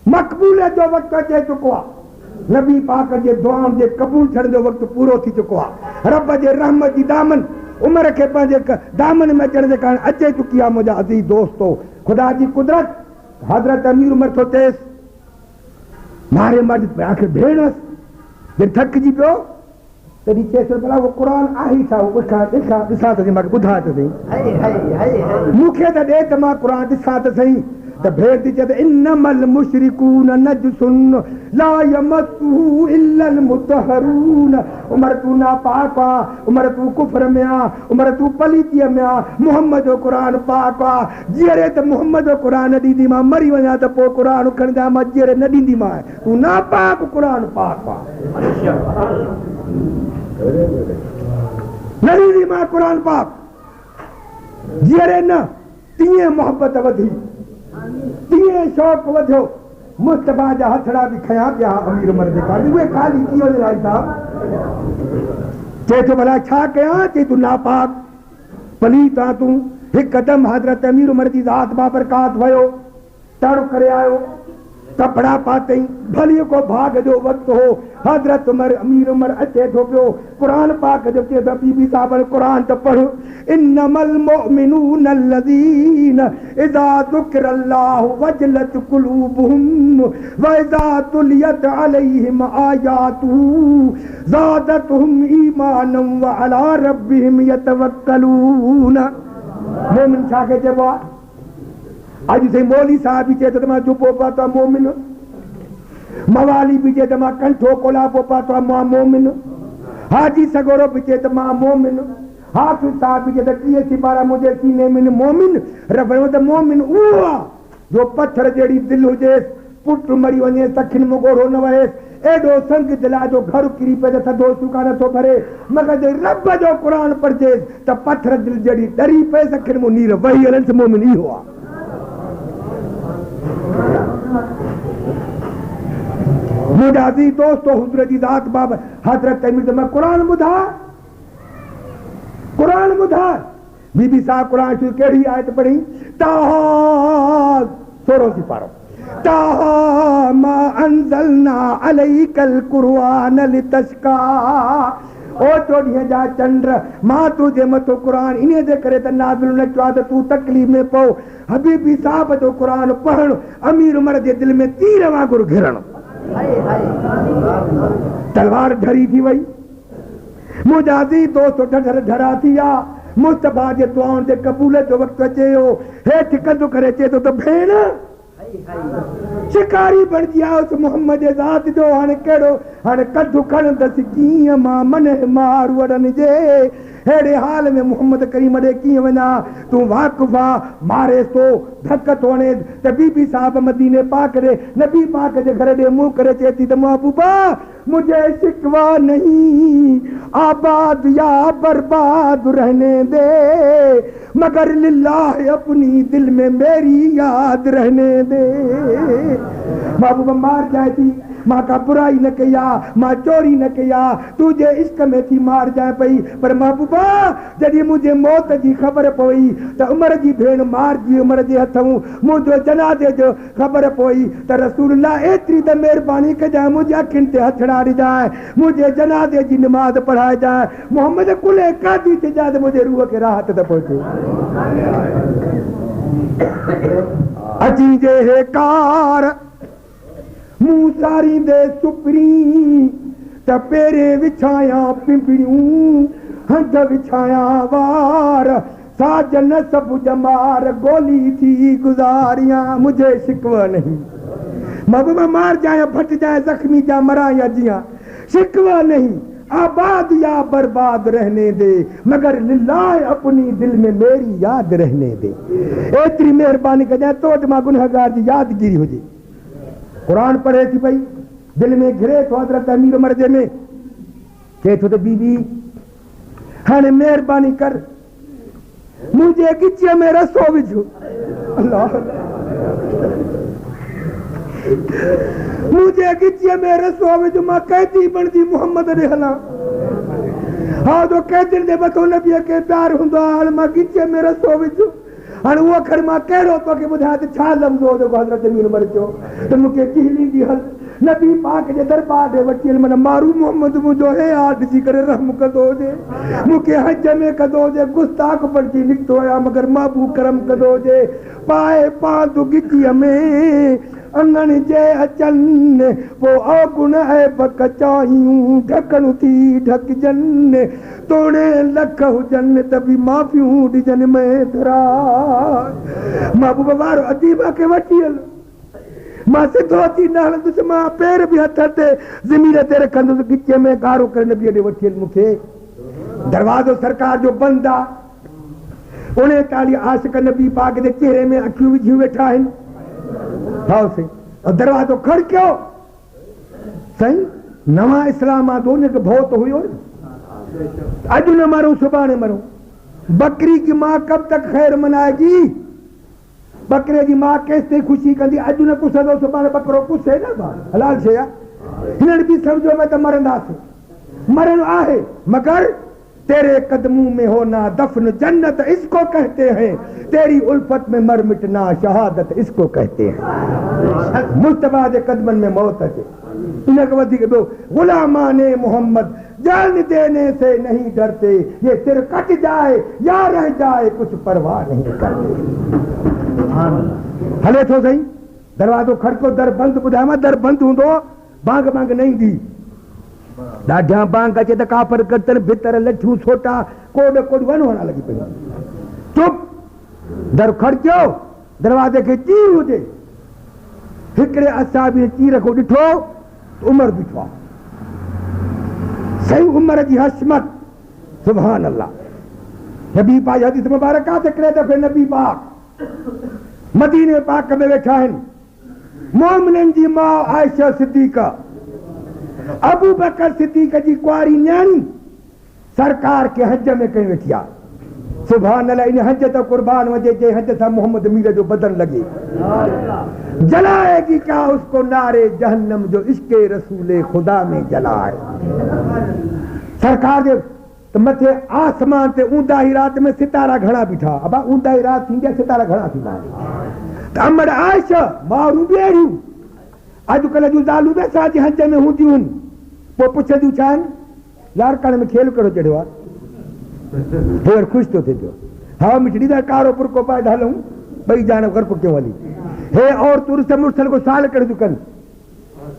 मक़बूलियत जो वक़्तु अचे चुको आहे। नबी पाक जे दुआउनि जे क़बूल थियण जो वक़्तु पूरो थी चुको आहे। रब जे रहमत जी दामन उमर खे पंहिंजे दामन में अचण जे कारण अचे चुकी आहे। मुंहिंजा अज़ीज़ दोस्तों ख़ुदा जी कुदरत हज़रत अमीर उमर थो चएसि मारे मर्द आखिर भेण जे थकिजी पियो तॾहिं चएसि भला उहो क़ुर आहे छा, ॾिसां त मूंखे ॿुधा त सही, मूंखे त ॾे त मां क़ुर ॾिसां त सही। त भेण थी चए त इन्नमल मुशरिकून नजसुन ला यमस्सुहु इल्लल मुतहरून। उमर तू नापाक आ, उमर तू कुफ्र में आ, उमर तू पलीतीअ में आ, मोहम्मद जो क़ुर पाक आ। जीअरे त मोहम्मद जो क़ुर न ॾींदी मां मरी वञा त पोइ क़ुर खणंदा, मां जीअरे न ॾींदी मां, तू नापाक क़ुर पाक आ, न ॾींदी मां क़ुर पाक। जीअरे न तीअं मोहब्बत वधी, तीअं शौक़ वधियो। मुस्तफा जा हथड़ा बि खया पिया अमीर उमर जे कारण, उहे ख़ाली कीअं विराई था। चए थो भला छा कयां, चई तूं नापाक पलीत आ तूं। हिकदमि हज़रत अमीर उमर जी ज़ात बाबरकात वियो, तड़ करे आयो, कपड़ा पाते भली को भाग जो वक्त हो हजरत उमर अमीर उमर अचे थो पियो कुरान पाक जो के बीबी साहब कुरान तो पढ़ो इन्नमल मुमिनून अल्लज़ीना इज़ा ज़ुकिरल्लाहु वजलत कुलूबुहुम व इज़ा तुलियत अलैहिम आयातुहु ज़ादतहुम ईमानन व अला रब्बिहिम यतवक्कलून। मोमिन छा के चइबो आहे? अॼु से मौली साहब भी चए तो मां चुपो पातो मोमिन, मवाली भी चए तो मां कंठो कोलापो पातो मां मोमिन, हाजी सगोरो भी चए तो मां मोमिन, हाफिज साहब भी चए तो कीअं सिपारा मुंहिंजे सीने में मोमिन रखियो त मोमिन उहो आहे जो पत्थर जहिड़ी दिलि हुजेसि पुट मरी वञे सखिन मुगोरो न वहेसि एॾो संग दिला जो घर किरी पए त थधो सुका नथो भरे मगर जे रब जो क़ुरान पढ़जेसि त पत्थर दिलि जहिड़ी डरी पए सखिन मूं नीर वही हलनि मोमिन इहो आहे। मुजाजी दोस्तों हुजूर जी ज़ात बाब हजरत अमीर में कुरान बुधा बीबी साहब कुरान शुरू केड़ी आयत पढ़ी ताहा सोरो सिपारो ताहा मा अंज़लना अलैकल कुरान लितश्का ओ चोॾींहं जा चंड मां तुंहिंजे मथो क़ुरान इन जे करे त नाज़िल न कयो आहे त तूं तकलीफ़ में पओ हबीबी साहब जो क़ुरान पढ़णु अमीर उमर जे दिलि में तीर वांगुरु घिरणु तलवार ढरी थी वई मुजाजी दोस्त ढर ढरा थी विया मुस्तफा जे दुआउनि ते क़बूलियत जो वक़्तु अचे हो हेठि कंधु करे अचे थो त भेण शिकारी बणिजी आयुसि मोहम्मद जे ज़ात जो हाणे कहिड़ो हाणे कंधु खणंदसि कीअं मां मन मार वड़नि जे अहिड़े हाल में मोहम्मद करीम ॾे कीअं वञा तूं वाक़ुफ़ा मारेसि थो धक थो हणे त बीबी साहब मदीने पाक ॾे नबी पाक जे घर ॾे मुंहुं करे चए थी त महबूबा मुझे शिकवा नहीं आबाद या बर्बाद रहने दे मगर लिल्लाह अपनी दिल में मेरी याद रहने दे। महबूबा मार जाए थी मां का बुराई न कया मां चोरी न कया तुझे इश्क में थी मार जाए पई पर महबूबा जॾहिं मुझे मौत जी ख़बर पई त उमर जी भेण मार जी उमर जे हथूं मुंहिंजो जनाज़े जो ख़बर पई त रसूलुल्लाह एतिरी त महिरबानी कजांइ मुंहिंजे अखियुनि ते हथ ॾारिजांइ मुंहिंजे जनाज़े जी नमाज़ पढ़ाइजांइ मोहम्मद कुले कादी थी जाए त मुंहिंजे रूह खे राहत त पहुचे अची जे हे कार मुंह सारी दे सुपरी त पेरे विछाया पिंपड़ियूं हंध विछाया वार साजन सब जमार गोली थी गुजारियां मुझे शिकवा नहीं महबूबा मार जाए फट जाए जख्मी जा मरा या जिया शिकवा नहीं आबाद या बर्बाद रहने दे मगर लिल्लाह अपनी दिल में मेरी याद रहने दे एतरी मेहरबानी कजाए तो मां गुनहगार जी यादगिरी हुजे कुरान पढ़े थी पई दिल में घिरे तो हजरत अमीर उमर जे में के तो बीबी हाणे मेहरबानी कर मुझे गिचे में रसो विझो अल्लाह मुझे गिचे में रसो विझो मां कैदी बणजी मोहम्मद ॾे हलां हाँ तो कैदियुनि जे मथां नबीअ खे प्यार हूंदो आहे हाणे मां गिचे में रसो विझो हाणे उहो खर मां कहिड़ो तोखे ॿुधायां त छा लफ़्ज़ हो जेको हज़रत अमीर उमर चयो त मूंखे किहलींदी हल नबी पाक जे दरबार ॾे वठी हल माना मारू मोहम्मद मुंहिंजो हे हाल ॾिसी करे रहम कंदो हुजे मूंखे हज में कंदो हुजे गुस्ताख बणिजी निकितो आहियां मगर महबूब करम कंदो हुजे पाए पांदू गिचीअ में अंगण जे अचनि पोइ अवगुण ऐब कचायूं ढकणु थी ढकजनि तोड़े लख हुजनि त बि माफ़ियूं ॾिजनि में धरा महबूब वारो अदीबा खे वठी हल मां सिधो अची न हलंदुसि मां पेर बि हथ ते ज़मीन ते रखंदुसि गिचे में गारो करे नबीअ ॾे वठी हल मूंखे दरवाज़ो सरकार जो बंदि आहे 39 आशिक नबी पाक जे चेहरे में अखियूं विझी वेठा आहिनि दरवाजो खड़कियो सही नवा इस्लाम आ दोने के भौत हुई और आज न मरूं सुभाणे मरूं बकरी की माँ कब तक खैर मनाएगी बकरे की माँ कैसे खुशी कंदी आज न कुछ दो सुभाणे बकरो कुछ है ना हलाल शे हिनन भी समझो मैं त मरंदासीं मरण आहे मगर तेरे कदमों में होना दफन जन्नत इसको कहते हैं, तेरी उल्फत में मर मिटना शहादत इसको कहते हैं। मुस्तफा के कदमन में मौत अचे, इनके वधिक ॿियो गुलामाने मोहम्मद जान देने से नहीं डरते, ये सिर कट जाए या रह जाए कुछ परवाह नहीं करते। हले थो सही, दरवाजो खड़को, दर बंद, ॿुधायां दर बंद हूंदो बांग बांग न ईंदी, ॾाढा बांग अचे त कापर कतन भितर लठियूं छोटा कोड कोड वन होना लगी पई। चुप, दर खड़कियो, दरवाजे खे चीर हुजे। हिकिड़े असाबी चीर को ॾिठो, उमर बीठो आहे, सही उमर जी हशमत, सुभान अल्लाह। नबी पाक हदीस मुबारक आहे, हिकिड़े दफ़े नबी पाक मदीने पाक में वेठा आहिनि, मोमिननि जी माउ आयशा सिद्दीका, अबू बकर सिद्दीक जी कुआरी न्याणी सरकार के हज में कहीं वेठी आहे। सुभान अल्लाह, इन हज तो कुर्बान वजे, जे हज सां मोहम्मद मीर जो बदन लगे, जलाएगी क्या उसको नारे जहन्नम जो इश्के रसूले खुदा में जलाए। सरकार जे तो मथे आसमान ते ऊंदा ही रात में सितारा घणा बीठा, अबा ऊंदा ही रात थींदे सितारा घणा थींदा आहिनि। त अमर आयशा मारूं ॿेड़ियूं अॼुकल्ह जूं ज़ालूं बि असांजे हज में हूंदियूं आहिनि, पोइ पुछंदियूं छा आहिनि, लाड़काणे में खेल कहिड़ो चढ़ियो आहे, हींअर ख़ुशि थो थिए पियो, हवा मिठड़ी त कारो पुरको पाए हलूं, ॿई ॼाण गर्क कयूं हली। हे औरतूं ॾिस मुड़ुसनि को साल करे थियूं कनि,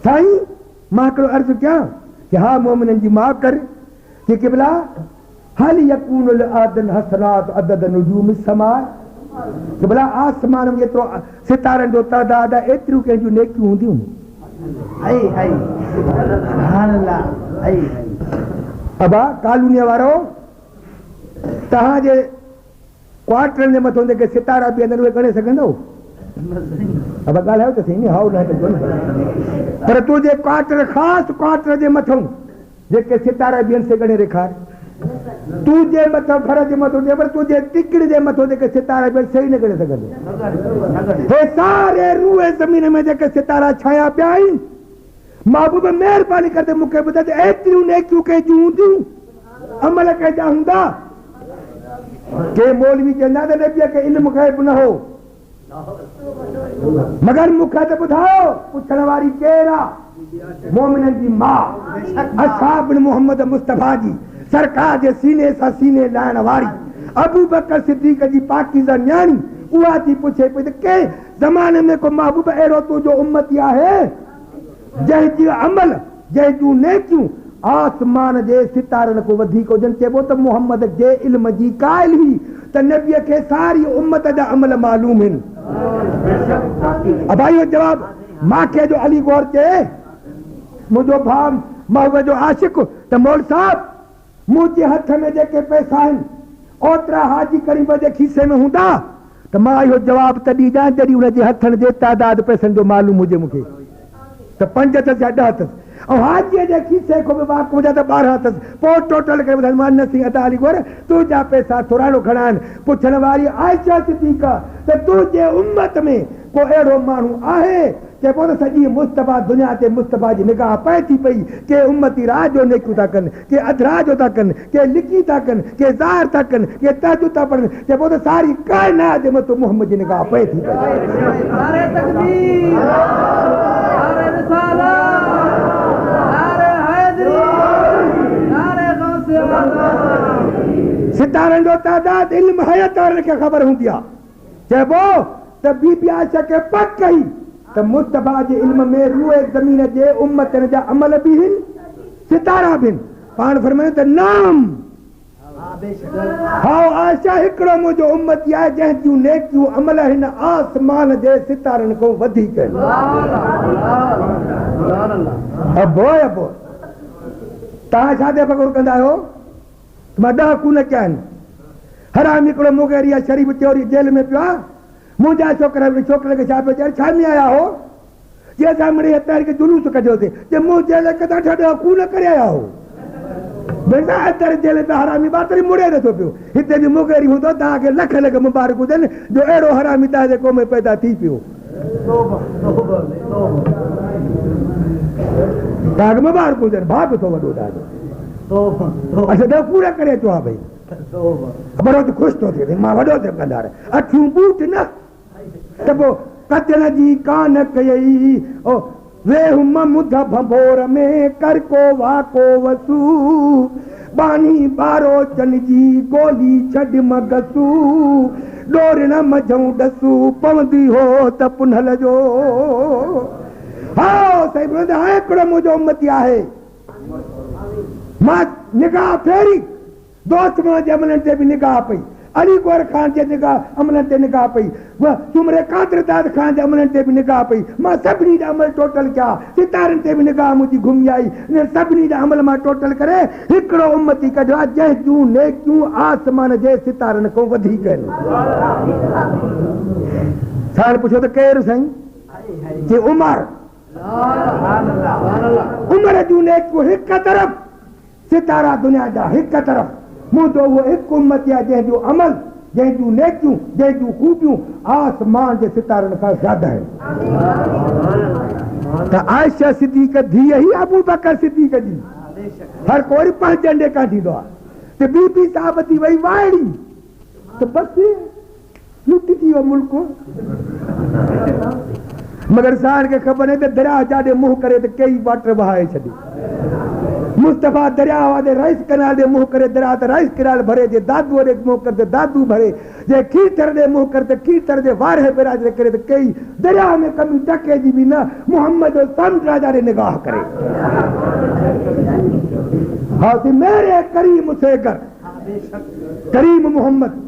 साईं मां हिकिड़ो अर्ज़ु कयां कि हा मोमिननि जी माफ़ कर कि क़िबला हल यकूनुल आदन हसनात अदद नुजूम समा, क़िबला आसमान में एतिरो सितारनि जो तइदाद आहे, एतिरियूं कंहिंजूं नेकियूं हूंदियूं। अबा कॉलोनीअ वारो, तव्हांजे क्वार्टरनि जे मथां जेके सितारा बीहंदा आहिनि उहे ॻणे सघंदो? अब ॻाल्हायो त सही, हाउ न पर तूं जे क्वार्टर, ख़ासि क्वार्टर जे मथां जेके सितारा बीहनि से ॻणे ॾेखार। तूं जे मथां घर जे मथां, पर तूं जे टिकड़ जे मथां जेके सितारा बीहनि सही न ॻणे सघंदो। हे सारे रूए ज़मीन में जेके सितारा छाया पिया आहिनि, महबूब महिरबानी करे मूंखे ॿुधाए त एतिरियूं नेकियूं कंहिंजूं हूंदियूं, अमल कंहिंजा हूंदा। के मौलवी चवंदा त नबीअ खे इल्मु ग़ैब न हो, मगर मूंखे त ॿुधायो पुछण वारी केरु आहे? मोमिननि जी माउ असहाब मोहम्मद मुस्तफा जी सरकार जे सीने सां सीने लाइण वारी अबू बकर सिद्दीक जी पाकीज़ा न्याणी, उहा थी पुछे पई त के ज़माने में को महबूब अहिड़ो तुंहिंजो उम्मती आहे जंहिंजी अमल, जंहिंजूं नेकियूं आसमान जे सितारनि को वधीक हुजनि। चइबो त मोहम्मद जे इल्म जी काइल हुई त नबीअ खे सारी उम्मत जा अमल मालूम आहिनि। अब भाई जवाब माखे जो अली गौर चए, मुंहिंजो भाउ महबूब जो आशिक, त मौल साहब मुंहिंजे हथ में जेके पैसा आहिनि ओतिरा हाजी करीब जे खीसे में हूंदा, त मां इहो जवाब तॾहिं ॾियां जॾहिं उनजे हथनि जे तादाद पैसनि जो मालूम हुजे मूंखे, त 5 अथसि या 10 अथसि, ऐं हाजीअ जे खीसे को बि वाक़ हुजे त 12 अथसि, पोइ टोटल करे ॿुधाए मां नसी अदा अली गौर तुंहिंजा पैसा थोराणो खणा आहिनि। पुछण वारी आयशा सिद्दीक़ा त तुंहिंजे उम्मत में को अहिड़ो माण्हू आहे? चइबो त सॼी मुस्तफा दुनिया ते मुस्तफा जी निगाह पए थी पई, के उम्मती रात जो नेकियूं था कनि, के अधरा जो था कनि, के लिकी था कनि, के ज़ाहिर था कनि, के तहजु था पढ़नि। चइबो त सारी काइनात जे मथां मुहम्मद जी निगाह पए थी पई। सितारनि जो तादाद इल्म हयात वारनि खे ख़बर हूंदी आहे। चइबो त बीबी आयशा खे पक कई त मुस्तफा जे इल्म में रूए ज़मीन जे उम्मतनि जा अमल बि आहिनि, सितारा बि आहिनि। पाण फरमायो त नाम हाउ आयशा हिकिड़ो मुंहिंजो उम्मती आहे जंहिं जूं नेकियूं अमल हिन आसमान जे सितारनि खां वधीक आहिनि। अबो अबो तव्हां छा ते फ़ख़ुरु कंदा आहियो? मां 10 खून कया आहिनि। हराम हिकिड़ो मुगेरिया शरीफ़ चोरी जेल में पियो आहे, मुंहिंजा छोकिरे खे छा पियो चए, छा में आया हो? जे असां मिड़े तारीख़ जुलूस कढियो थिए, जे मूं जेल कदा 10 खून करे आया हो। बेटा अदर जेल में हरामी बातरी मुड़े नथो पियो, हिते बि मुगेरी हूंदो तव्हांखे लख लख मुबारक हुजनि जो अहिड़ो हरामी तव्हांजे क़ौम में पैदा थी पियो। तव्हांखे मुबारक हुजनि, भाग थो वॾो तव्हांजो। अच्छा तो पूरा करे तो भाई बड़ो तो खुश तो थे मां वडो थे कंदार अठियूं बूट न त पो कतल जी कान कयई ओ वे हुम मुद भंभोर में कर को वाको वसू बानी बारो चन जी गोली छड मगसू डोर न मझूं डसू पवंदी हो त पुनल जो हाँ सही बोलंदा है हिकिड़ो मुंहिंजो उम्मती आहे मां निगाह फेरी दोस्त मुंहिंजे अमलनि ते बि निगाह पई अली गौर खान जे निगाह अमलनि ते निगाह पई सुमरे कादर दाद खान जे अमलनि ते बि निगाह पई मां सभिनी जा अमल टोटल कया सितारनि ते बि निगाह मुंहिंजी घुमी आई इन सभिनी जा अमल मां टोटल करे हिकिड़ो उम्मती कढियो आहे जंहिं जूं नेकियूं आसमान जे सितारनि खां वधीक आहिनि साण पुछो त केरु साईं जे उमर उमर जूं नेकियूं हिक तरफ़ सितारा दुनिया जा हिक तरफ़ मुंहिंजो उहो हिकु उम्मती आहे जंहिंजो अमल जंहिंजूं नेकियूं जंहिंजूं खूबियूं आसमान जे सितारनि खां ज़्यादा आहिनि त आयशा सिद्दीक़ धीअ ई अबू बकर सिद्दीक़ जी हर कोई पंहिंजे ॾे कान थींदो आहे त बीबी साहब थी वई वाइड़ी त बसि लुटी थी वियो मुल्क मगर साण खे ख़बर आहे त दरिया जाॾे मुंहुं करे त कई वाटर बहाए छॾी मुस्तफा दरिया वादे राइस कनाल दे मुंह करे दरिया ते राइस कनाल भरे जे दादू दे मुंह करे दादू भरे जे कीचड़ दे मुंह करे कीचड़ दे वारे बिराज करे त कई दरिया में कमी टके जी भी न मोहम्मद समुद्र राजा रे निगाह करे हाँ ती मेरे करीम से कर करीम मोहम्मद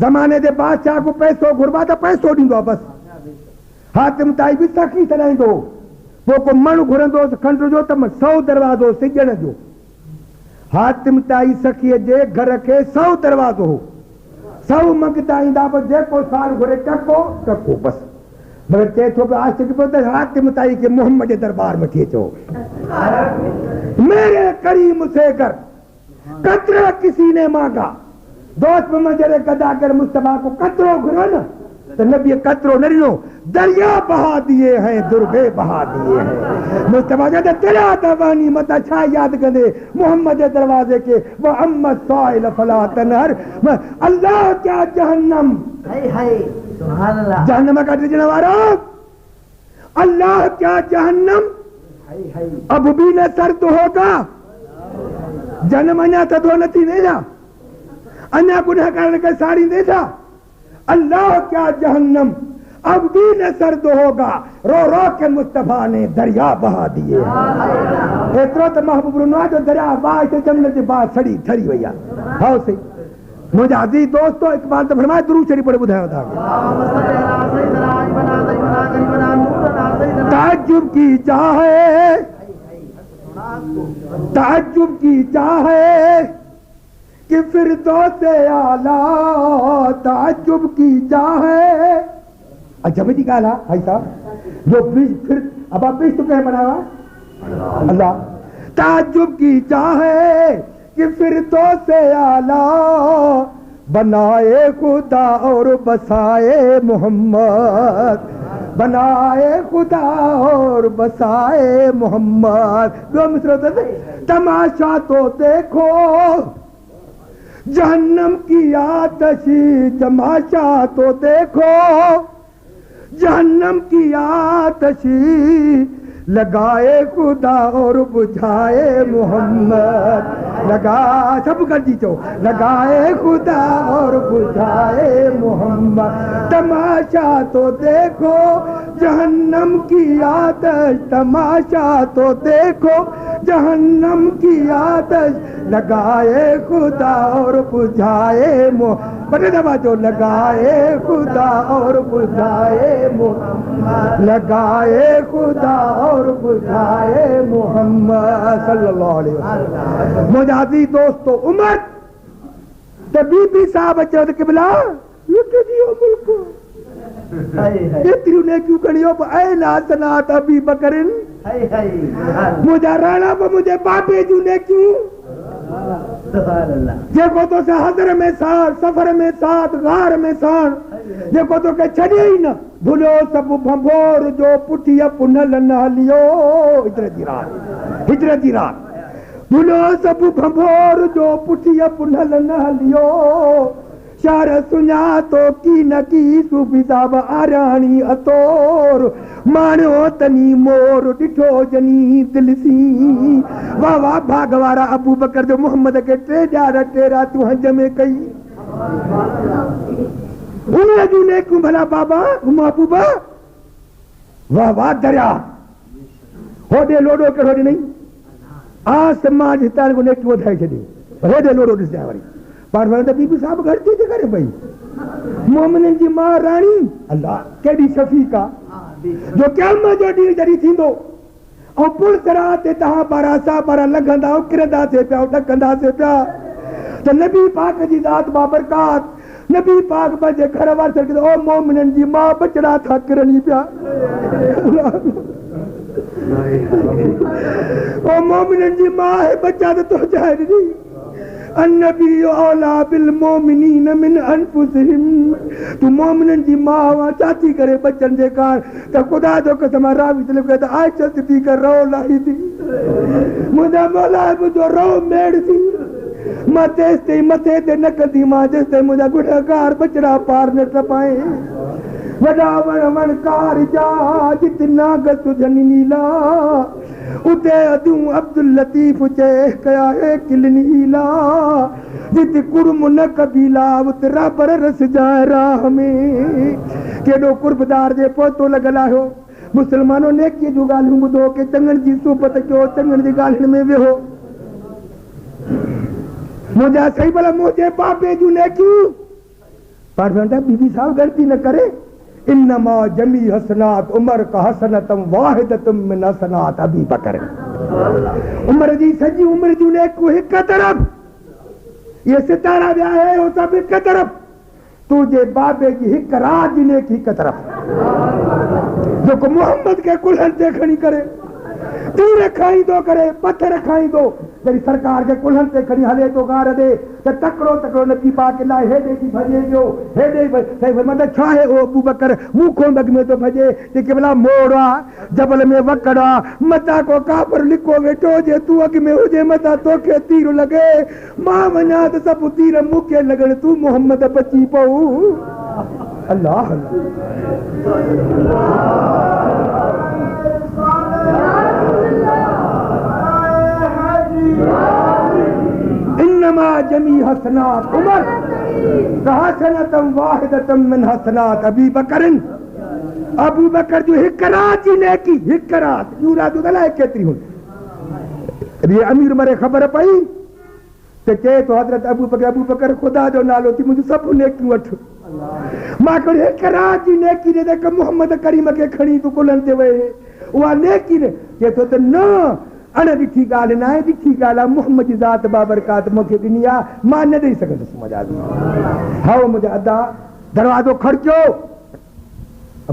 जमाने दे बादशाह को पैसो घुरबा त पैसो ॾींदो बस हातिम ताई बि सखी तराईंदो पोइ को मणु घुरंदो खंड जो त 100 दरवाज़ो सिजण जो हातिम ताई सखीअ जे घर खे 100 दरवाज़ो हो 100 मंगता ईंदा पर जेको साल घुरे टको टको बस मगर चए थो पियो आशिक़ पियो त हातिम ताई खे मोहम्मद जे दरबार में थी अचो मेरे करीम से कर कतरा किसी ने मांगा दोस्त में जॾहिं गदागर मुस्तफा को कतरो घुरो न तो नबी कतरो न ॾिनो दरिया बहा दिए हैं दुर्गे बहा दिए हैं मुस्तफा कहते तेरा दवानी मता छा याद कंदे मोहम्मद के दरवाजे के वो अम्मा साइल फला तनहर अल्लाह क्या जहन्नम हाय हाय सुभान अल्लाह जहन्नम का ॾिजण वारो अल्लाह क्या जहन्नम हाय हाय अब भी न सर्द होगा जन्म अञा थधो न थी वेंदा अञा गुनहगारनि खे साड़ींदे छा अल्लाह क्या जहन्नम अब भी न सर्द होगा रो रो के मुस्तफा ने दरिया बहा दिए एतिरो त महबूब रुनवा जो दरिया बहा ते जन्नत जे बहा छड़ी ठरी वई आहे हां सही मुंहिंजा अज़ीज़ दोस्तो इकबाल त फरमाए दुरूद शरीफ पढ़ी ॿुधायो था ताज्जुब की चाहे ताज्जुब की चाहे कि फिरदौस आला ताज्जुब की चाहे अच्छा जी ॻाल्हि आहे भाई साहब जो फिर अब आप तो कह बनावा अल्लाह ताज्जुब की चाहे कि फिरदौस आला बनाए खुदा और बसाए मोहम्मद बनाए खुदा और बसाए मोहम्मद दो मिसरों तमाशा तो देखो जहन्नम की आतशी तमाशा तो देखो जहन्नम की आतशी लगाए खुदा और बुझाए मोहम्मद लगा सब कर दी चो लगाए खुदा और बुझाए मोहम्मद तमाशा तो देखो जहन्नम की आतश तमाशा तो देखो जहन्नम की आतश लगाए खुदा और बुझाए मोहम्मद बड़े दबा जो लगाए खुदा और बुझाए मोहम्मद लगाए खुदा और बुझाए मोहम्मद सल्लल्लाहु अलैहि वसल्लम मुजादी दोस्तों उमर ते बीबी साहब अचो त किबला लुट दियो मुल्क एतिरियूं नेकियूं करियो ऐं नासनात अबी बकरिन मुंहिंजा राणा बि मुंहिंजे बाबे जूं नेकियूं जेको तो से हज़र में साथ सफर में साथ गार में साथ जेको तो के छॾे ई न भुलियो सभु भंभोर जो पुठिय पुनल न हलियो हिजरत जी रात बुलो सब भंभोर जो पुठिया पुनल न हलियो शार सुञा तो की न की सूफी साहब आराणी अतोर माणो तनी मोर ॾिठो जनी दिल सी वाह वाह भागवारा अबू बकर जो मोहम्मद के टे ॼार टेरा तू हज में कई उन जूं नेकूं भला बाबा महबूबा वाह वाह दरिया होॾे लोॾो कहिड़ो ॾिनई आसमान हितां को नेक वधाए छॾियो हेॾे लोॾो ॾिसजांइ वरी पर वरी बीबी साहब घटि थी करे पई मोमिननि जी मां राणी अल्लाह केॾी शफ़ीक आहे जो क़यामत जो ॾींहुं जॾहिं थींदो ऐं पुल सराह ते तव्हां पारां असां पारां लंघंदा किरंदासीं पिया ॾकंदासीं पिया त नबी पाक जी ज़ात बाबरकात नबी पाक पंहिंजे घर वारे खे ओ मोमिननि जी मां बचड़ा था किरणी पिया ओ मोमिननि जी मां है बच्चा त तो जाए ॾिनी अन्नबी औला बिल मोमिनीन मिन अनफुसिहिम तू मोमिननि जी मां चाची करे बचन जे कार त खुदा जो कसम रावी दिल के त आयशा सिद्दीक़ रो लाही थी मुंहिंजा मौला मुंहिंजो रो मेड़ थी मां तेसि ताईं मथे ते न कंदी मां जेसि ताईं मुंहिंजा गुनहगार बचड़ा पार न टपाए वॾा वण वणकार जा जिते नाग सुझनि नीला उते अदूं अब्दुल लतीफ चए कया है किलनी हीला जिते कुर्म न कबीला उते रबर रस जाए राह में केॾो कुर्बदार जे पोतो लॻल आहियो मुस्लमानो नेकीअ जूं ॻाल्हियूं ॿुधो के चङनि जी सोबत कयो चङनि जी ॻाल्हियुनि में वेहो मुंहिंजा सही भला मुंहिंजे बाबे जूं नेकियूं पर बीबी साहब ग़लती न करे इन्नमा जमी हसनात उमर का हसनतम वाहिदतम मिन हसनात अबी बकर उमर जी सजी उम्र जूं नेकियूं हिक तरफ़ ये सितारा विया है वो सब हिक तरफ़ तुझे बाबे जी हिक रात जी नेकी हिक तरफ़ जो मोहम्मद के कुल्हनि ते खणी करे तीर खाईंदो करे पत्थर खाईंदो जॾहिं सरकार के कुल्हनि ते खणी हले तो गार दे त तकड़ो तकड़ो नबी पाक लाइ हेॾे थी भॼे पियो हेॾे मतिलबु छा आहे ओ अबू बकर मूंखों बग में तो भॼे जेके भला मोड़ आहे जबल में वकड़ आहे मथां को काफ़िर लिको वेठो जे तूं अॻ में हुजे मथां तोखे तीर लॻे मां वञा त सभु तीर मूंखे लॻण तूं मोहम्मद बची पऊ अल्लाह इन्नमा जमी हसनात उमर हसनतम वाहिदतम मिन हसनात अबी बकरन अबू बकर जो हिक रात जी नेकी हिक रात ॿियूं रातूं अलाए केतिरी हुन ये अमीर मरे ख़बर पई त चए तो हज़रत अबू बकर खुदा जो नालो थी मुंहिंजूं सभु नेकियूं वठ मां कहिड़ी हिक रात जी नेकी जे जेका मोहम्मद करीम खे खणी तूं कुल्हनि ते वहे उहा नेकी न चए थो त न अण ॾिठी ॻाल्हि न आहे ॾिठी ॻाल्हि आहे मोहम्मद जी ज़ात बाबरकात मूंखे ॾिनी आहे मां न ॾेई सघंदुसि मुंहिंजा हाओ मुंहिंजा अदा दरवाज़ो खड़कियो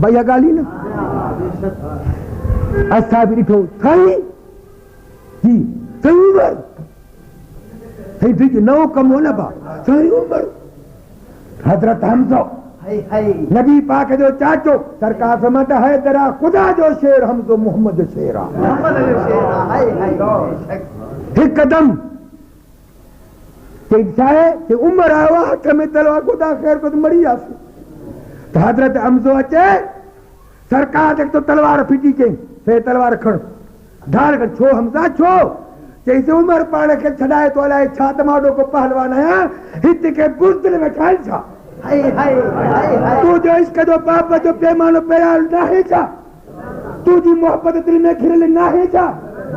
भई इहा ॻाल्हि ई न असां बि ॾिठो साईं जी साईं उमर साईं तुंहिंजो नओं कमु हो न भाउ साईं उमर हज़रत हमज़ो नबी पाक जो चाचो सरकार फरमाता है तेरा खुदा जो शेर हमज़ो मोहम्मद जो शेर आहे हिकु कदम कि उमर आयो आहे हथ में तलवार खुदा ख़ैर को मरी वियासीं त हज़रत हमज़ो अचे सरकार देख तो तलवार फिटी कई से तलवार खण ढाल कर छो हमज़ा छो चईसि उमर पाण खे छॾाए तो अलाए छा त मां को पहलवान आहियां हिते के बुज़दिल में ठाहिनि छा तुझो इश्क जो बाप जो पैमानो प्यार ना है छा तुझी मोहब्बत दिल में खिरल ना है छा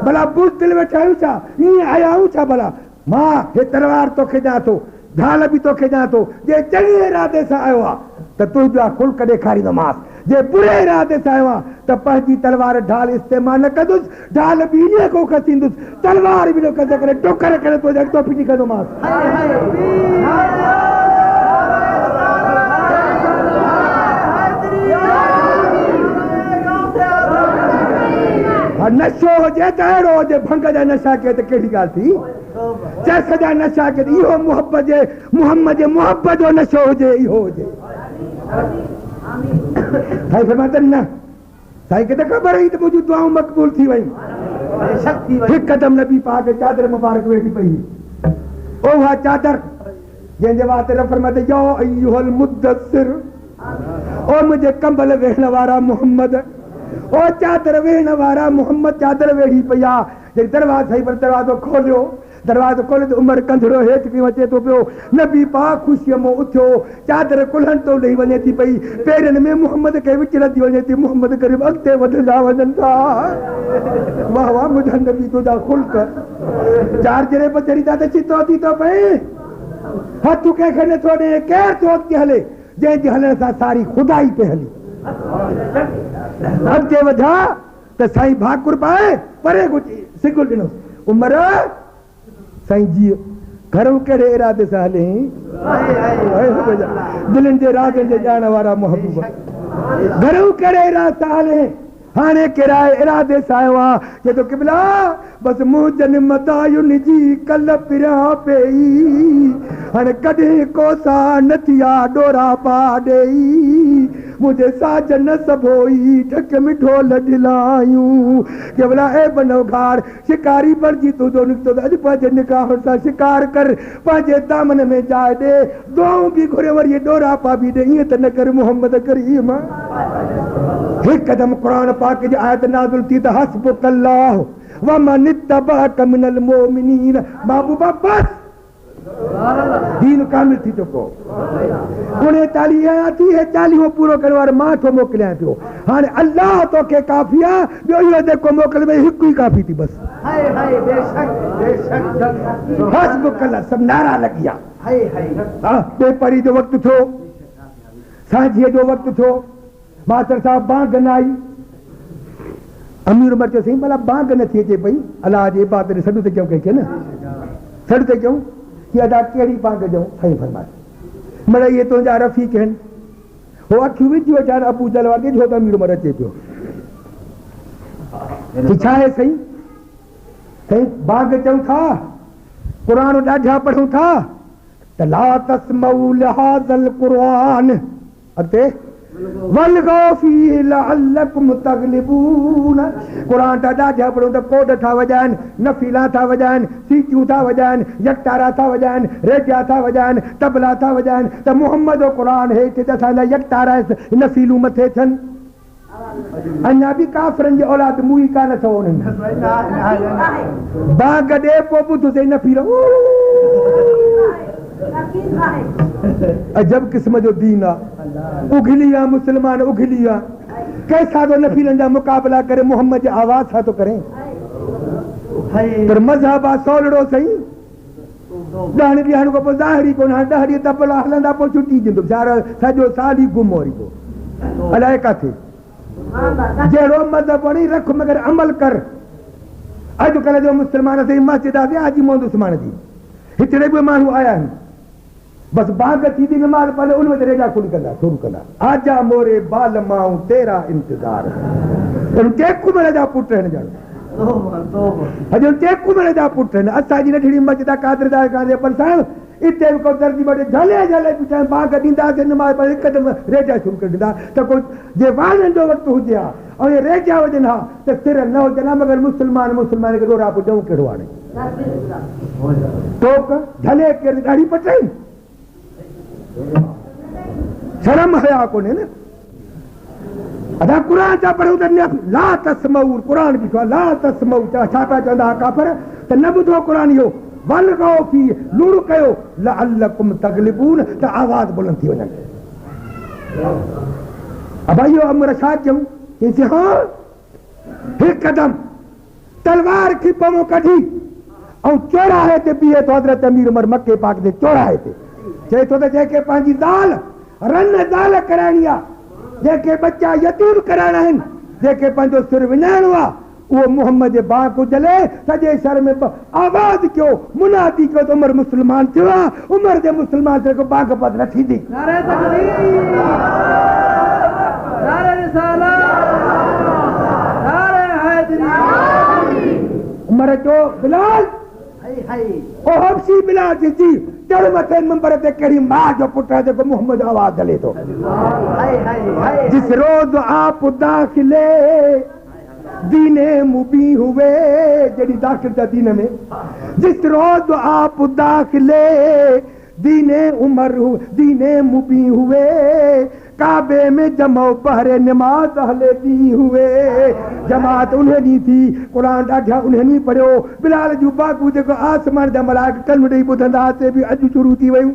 भला बुझ दिल में ठाहियूं छा ईअं आया आहियूं छा भला मां हे तलवार तोखे ॾियां थो ढाल बि तोखे ॾियां थो जे चङे इरादे सां आयो आहे त तुंहिंजा खुल्क ॾेखारींदोमांसि जे बुरे इरादे सां आयो आहे त पंहिंजी तलवार ढाल इस्तेमालु न कंदुसि ढाल बि ईअं को खसींदुसि तलवार बि न कंदे करे टोकर करे तुंहिंजे अॻितो फिटी कंदोमांसि नशो हुजे त अहिड़ो हुजे भंग जा नशा कयो त कहिड़ी ॻाल्हि थी चरस जा नशा कयो त इहो मोहब्बत जे मुहम्मद जे मोहब्बत जो नशो हुजे इहो हुजे साईं फरमाइनि न साईं खे त ख़बर हुई त मुंहिंजूं दुआऊं मक़बूल थी वयूं एक कदम नबी पाक चादर मुबारक वेठी पई ओ वा चादर जंहिंजे वास्ते रब फरमाते यो अय्युहल मुद्दसिर ओ मुझे कंबल वेहण वारा मोहम्मद ओ चादर वेहण वारा मोहम्मद चादर वेठी पई आ जे दरवाज़ो सही पर दरवाज़ो खोलियो दरवाज़ो खोले तो उमर कंधड़ो हेठि पियो अचे थो पियो नबी पाक ख़ुशीअ मां उथियो चादर कुल्हनि तो ॾेई वञे थी पई पेरनि में मोहम्मद खे विचड़ थी वञे थी मोहम्मद क़रीब अॻिते वधंदा वञनि था वाह वाह मुंहिंजा नबी तुंहिंजा ख़ुल्क चार जहिड़े बचड़ी था त चितो थी थो पए हथ कंहिंखे नथो ॾे केरु थो अॻिते हले जंहिंजे हलण सां सारी खुदाई पे हली अॻिते वधा त साईं भाकुर पाए परे कुझु सिगुल ॾिनो उमर साईं जी घरों कहिड़े इरादे सां हले दिलनि जे राज़नि जे ॼाण वारा महबूब घरों कहिड़े इरादे सां हले हाणे कहिड़ा इरादे सां आयो आहे चए थो किबला बसि मुंहिंजनि मदायुनि जी कल पिरियां पई हाणे कॾहिं कोसा नथी आहे डोरा पा ॾेई मुझे साजन सबोई ठक में ढोल ढिलायूं केवला ए बनो घार शिकारी बणजी तू जो निकतो अज पाजे निकाह सा शिकार कर पाजे दामन में जाए दे दुआऊं भी घुरे वरी डोरा पा भी दे ये त न कर मोहम्मद करीम एक कदम कुरान पाक जी आयत नाज़िल थी त हस्बुकल्लाह व मन इत्तबअक मिनल मोमिनीन महबूबा बस दीन कामिल थी चुको 39 आया थी है 40 पूरो करने वाले मां तो मोकलिया पियो हाणे अल्लाह तो के काफी आ ॿियो इहो जेको मोकल में हिकु ई काफ़ी थी बस हाय हाय बेशक हस्बुकल्लाह सब नारा लगिया हाय हाय पेपरी जो वक्त थो साझीअ जो वक्त थो मास्टर साहब बांग न आई अमीर उमर चयो साईं भला बांग न थी अचे पई अलाह जी इबादत सॾु त कयूं कंहिंखे न सॾु त कयूं कि अदा कहिड़ी बांग ॾियूं साईं फरमाए मिड़ई इहे तुंहिंजा रफ़ीक आहिनि हो अखियूं विझी वठनि अबू जलवा खे छो त अमीर उमर अचे पियो छा आहे साईं साईं बांग चऊं था क़ुरान ॾाढा पढ़ूं था त ला तस्मऊ लिहाज़ल क़ुरान अॻिते वलगो फीहि लअल्लकुम तग़लिबून क़ुरान ता ॾाढा पढ़ूं त कोड था वॼाइनि नफ़ीला था वॼाइनि सीटियूं था वॼाइनि यकतारा था वॼाइनि रेजा था वॼाइनि तबला था वॼाइनि त मुहम्मद क़ुरान हेठि त असां लाइ यकतारा नफ़ीलूं मथे थियनि अञा बि काफ़िरनि जी औलाद मुई कान अथव उन्हनि बाग ॾे पोइ ॿुधोसीं नफ़ील अजब किस्म जो दीन आहे उघली आहे मुस्लमान उघली आहे कैसा तो नफीलन जा मुकाबला करे मोहम्मद जी आवाज़ छा थो करे पर मज़हब आहे सवलड़ो सही ॾहनि ॾींहंनि खां पोइ ज़ाहिरी कोन हाणे 10 ॾींहं तबला हलंदा पोइ छुटी ॾींदुमि सॼो साल ई गुम वरी पोइ अलाए किथे जहिड़ो मज़हब वणी रख मगर अमल कर अॼुकल्ह जो मुस्लमान सही मस्जिद आहे हाजी मोहम्मद उस्मान जी हिकिड़े बि माण्हू आया आहिनि बस बाग थी थी नमाज पढ़े उनमें तो रेजा खुली कंदा शुरू कंदा आजा मोरे बाल माऊं तेरा इंतजार टेकू में जा पुट आहिनि ॼण अॼु टेकू में जा पुट आहिनि असांजी नंढड़ी मस्जिद आहे कादरदार कादे पर साईं इते को दर्जी बड़े झले झले पिटा बाग ॾींदासीं नमाज पढ़े हिकदमि रेजा शुरू करे ॾींदा त को जे वाणनि जो वक़्तु हुजे हा ऐं इहे रेजा हुजनि हा त सिर न हुजनि हा मगर मुस्लमान खे डोरा पुॼऊं कहिड़ो हाणे टोक झले केरु ॾाढी पटाई शर्म हया कोन्हे न अदा क़ुरान जा पढ़ूं त ला तस्मऊ क़ुरान बि ला तस्मऊ छा पिया चवंदा काफ़िर त न ॿुधो क़ुरान इहो वलगो फी लूड़ कयो लअल्लकुम तग़लिबून त आवाज़ बुलंद थी वञे अब इहो अमर छा कयूं चईं हा हिकु कदम तलवार खिप मां कढी ऐं चौराहे ते बीहे थो हज़रत अमीर उमर मके पाक जे चौराहे ते चए थो त जेके पंहिंजी ज़ाल रन ज़ाल कराइणी आहे जेके बच्चा यतीम कराइणा आहिनि जेके पंहिंजो सिर विञाइणो आहे उहो मोहम्मद जे बाग उजले सॼे शहर में आवाज़ कयो मुनादी कयो त उमर मुस्लमान थियो आहे उमर जे मुस्लमान ते को बाग पद न थींदी नारे तकबीर नारे रिसालत नारे हैदरी उमर जो बिलाल ओ हबशी बिलाल जी तेरे मथे मंबर ते कहिड़ी मां जो पुट है जेको मोहम्मद आवाज़ हले थो जिस रोज आप दाखिले दीने मुबी हुए जड़ी दाखिल था दीन में जिस रोज आप दाखिले दीने उमर दीने मुबी हुए काबे में जमो पहरे नमाज हले दी हुए जमात उन्हें दी थी कुरान ॾाढा उन्हें नहीं पढ़ियो बिलाल जूं बागू जेको आसमान जा मलाइक कन ॾेई ॿुधंदा से भी अॼु शुरू थी वयूं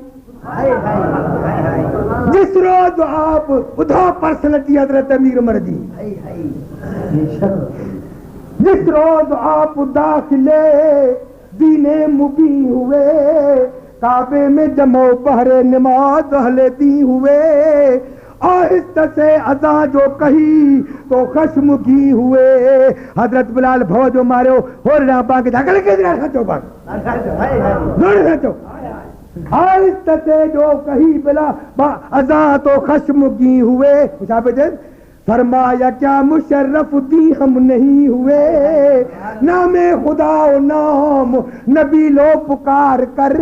जिस रोज आप ॿुधो पर्सनैलिटी हज़रत अमीर उमर जी जिस रोज आप दाखिले दीने मुबी हुए काबे में जमो पहरे नमाज हलेती हुए आहिस्ता से अदा जो कही तो खश्म की हुए हजरत बिलाल भव जो मारियो हो रहा बांग जागल के दिना सचो बांग जोड़ सचो आहिस्ता से जो कही बिला अदा तो खश्म की हुए फरमाया क्या मुशर्रफ दी हम नहीं हुए नामे खुदा नाम नबी लो पुकार कर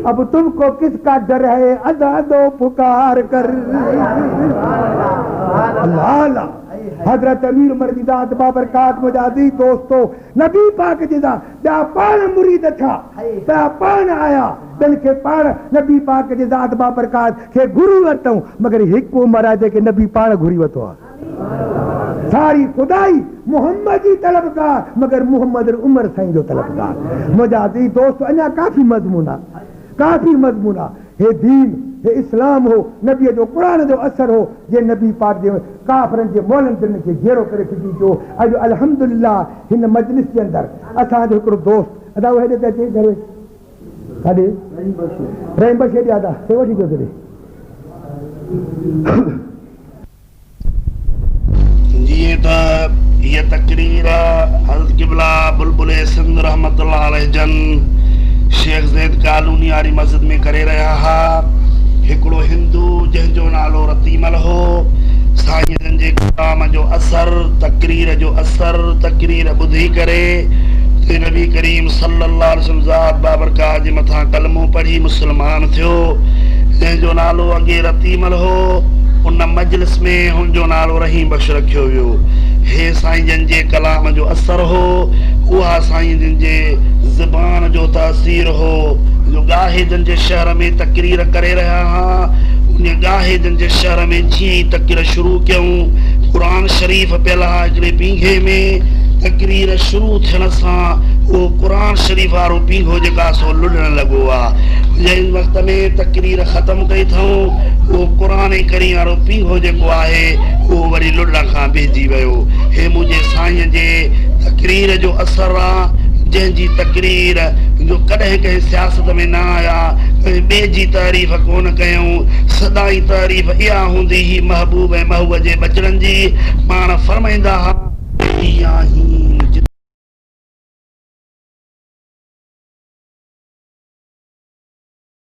अब तुमको किसका डर है अदा दो पुकार कर अल्लाह हजरत अमीर उमर जी दात बाबरकात मुजादी दोस्तों नबी पाक जी दा ॿिया पाण मुरीद था ॿिया पाण आया ॿियनि खे पाण नबी पाक जी दात बाबरकात खे घुरी वरितऊं मगर हिकु उमर आहे जेके नबी पाण घुरी वरितो आहे सारी खुदाई मोहम्मद जी तलबगार मगर मोहम्मद उमर साईं जो तलबगार मुजादी दोस्त अञा काफ़ी मज़मून आहे हे दीन हे इस्लाम हो नबी जो कुरान जो असर हो जे नबी पाक जे काफरन जे मौलन दिल के घेरो करे फिटी जो अज अल्हम्दुलिल्लाह हिन मजलिस के अंदर असा जो हिकड़ो दोस्त अदा हेडे ते अचे करे काडे रहीम बशे ॾादा से वठी जो करे जी त ये तकरीर हज़रत क़िबला बुलबुल सिंध रहमतुल्लाह अलैह जन शेख ज़ैद कालूनी वारी मस्जिद में करे रहा हा हिकिड़ो हिंदू जंहिंजो नालो रतीमल हो साईं जन जे कलाम जो असर तकरीर ॿुधी करे ते नबी करीम सल्लल्लाहु अलैहि वसल्लम ज़ात बाबरकात जे मथां कलमो पढ़ी मुस्लमान थियो जंहिंजो नालो अॻे रतीमल हो उन मजलिस में हुनजो नालो रहीम बख्श रखियो वियो हे साईं जन जे कलाम जो असर हो उहा साईं जन जे ज़बान जो तासीर हो जो गाहे जन जे शहर में तकरीर करे रहा हा उन गाहे जन जे शहर में जीअं तकरीर शुरू कयूं कुरान शरीफ़ पियल हा हिकिड़े पींघे में तकरीर शुरू थियण सां उहो कुरान शरीफ़ वारो पींघो जेका सो लुॾण लॻो आहे जंहिं वक़्त में तकरीर ख़तमु कई अथऊं उहो क़ुरान करीम वारो पींघो जेको आहे उहो वरी लुॾण खां बिहजी वियो हे मुंहिंजे साईं जे तकरीर जो असरु आहे जंहिंजी तकरीर जो कॾहिं कंहिं सियासत में न आया कंहिं ॿिए जी तारीफ़ कोन कयूं सदाई तारीफ़ इहा हूंदी ही महबूब ऐं महबूब जे बचड़नि जी पाण फरमाईंदा हा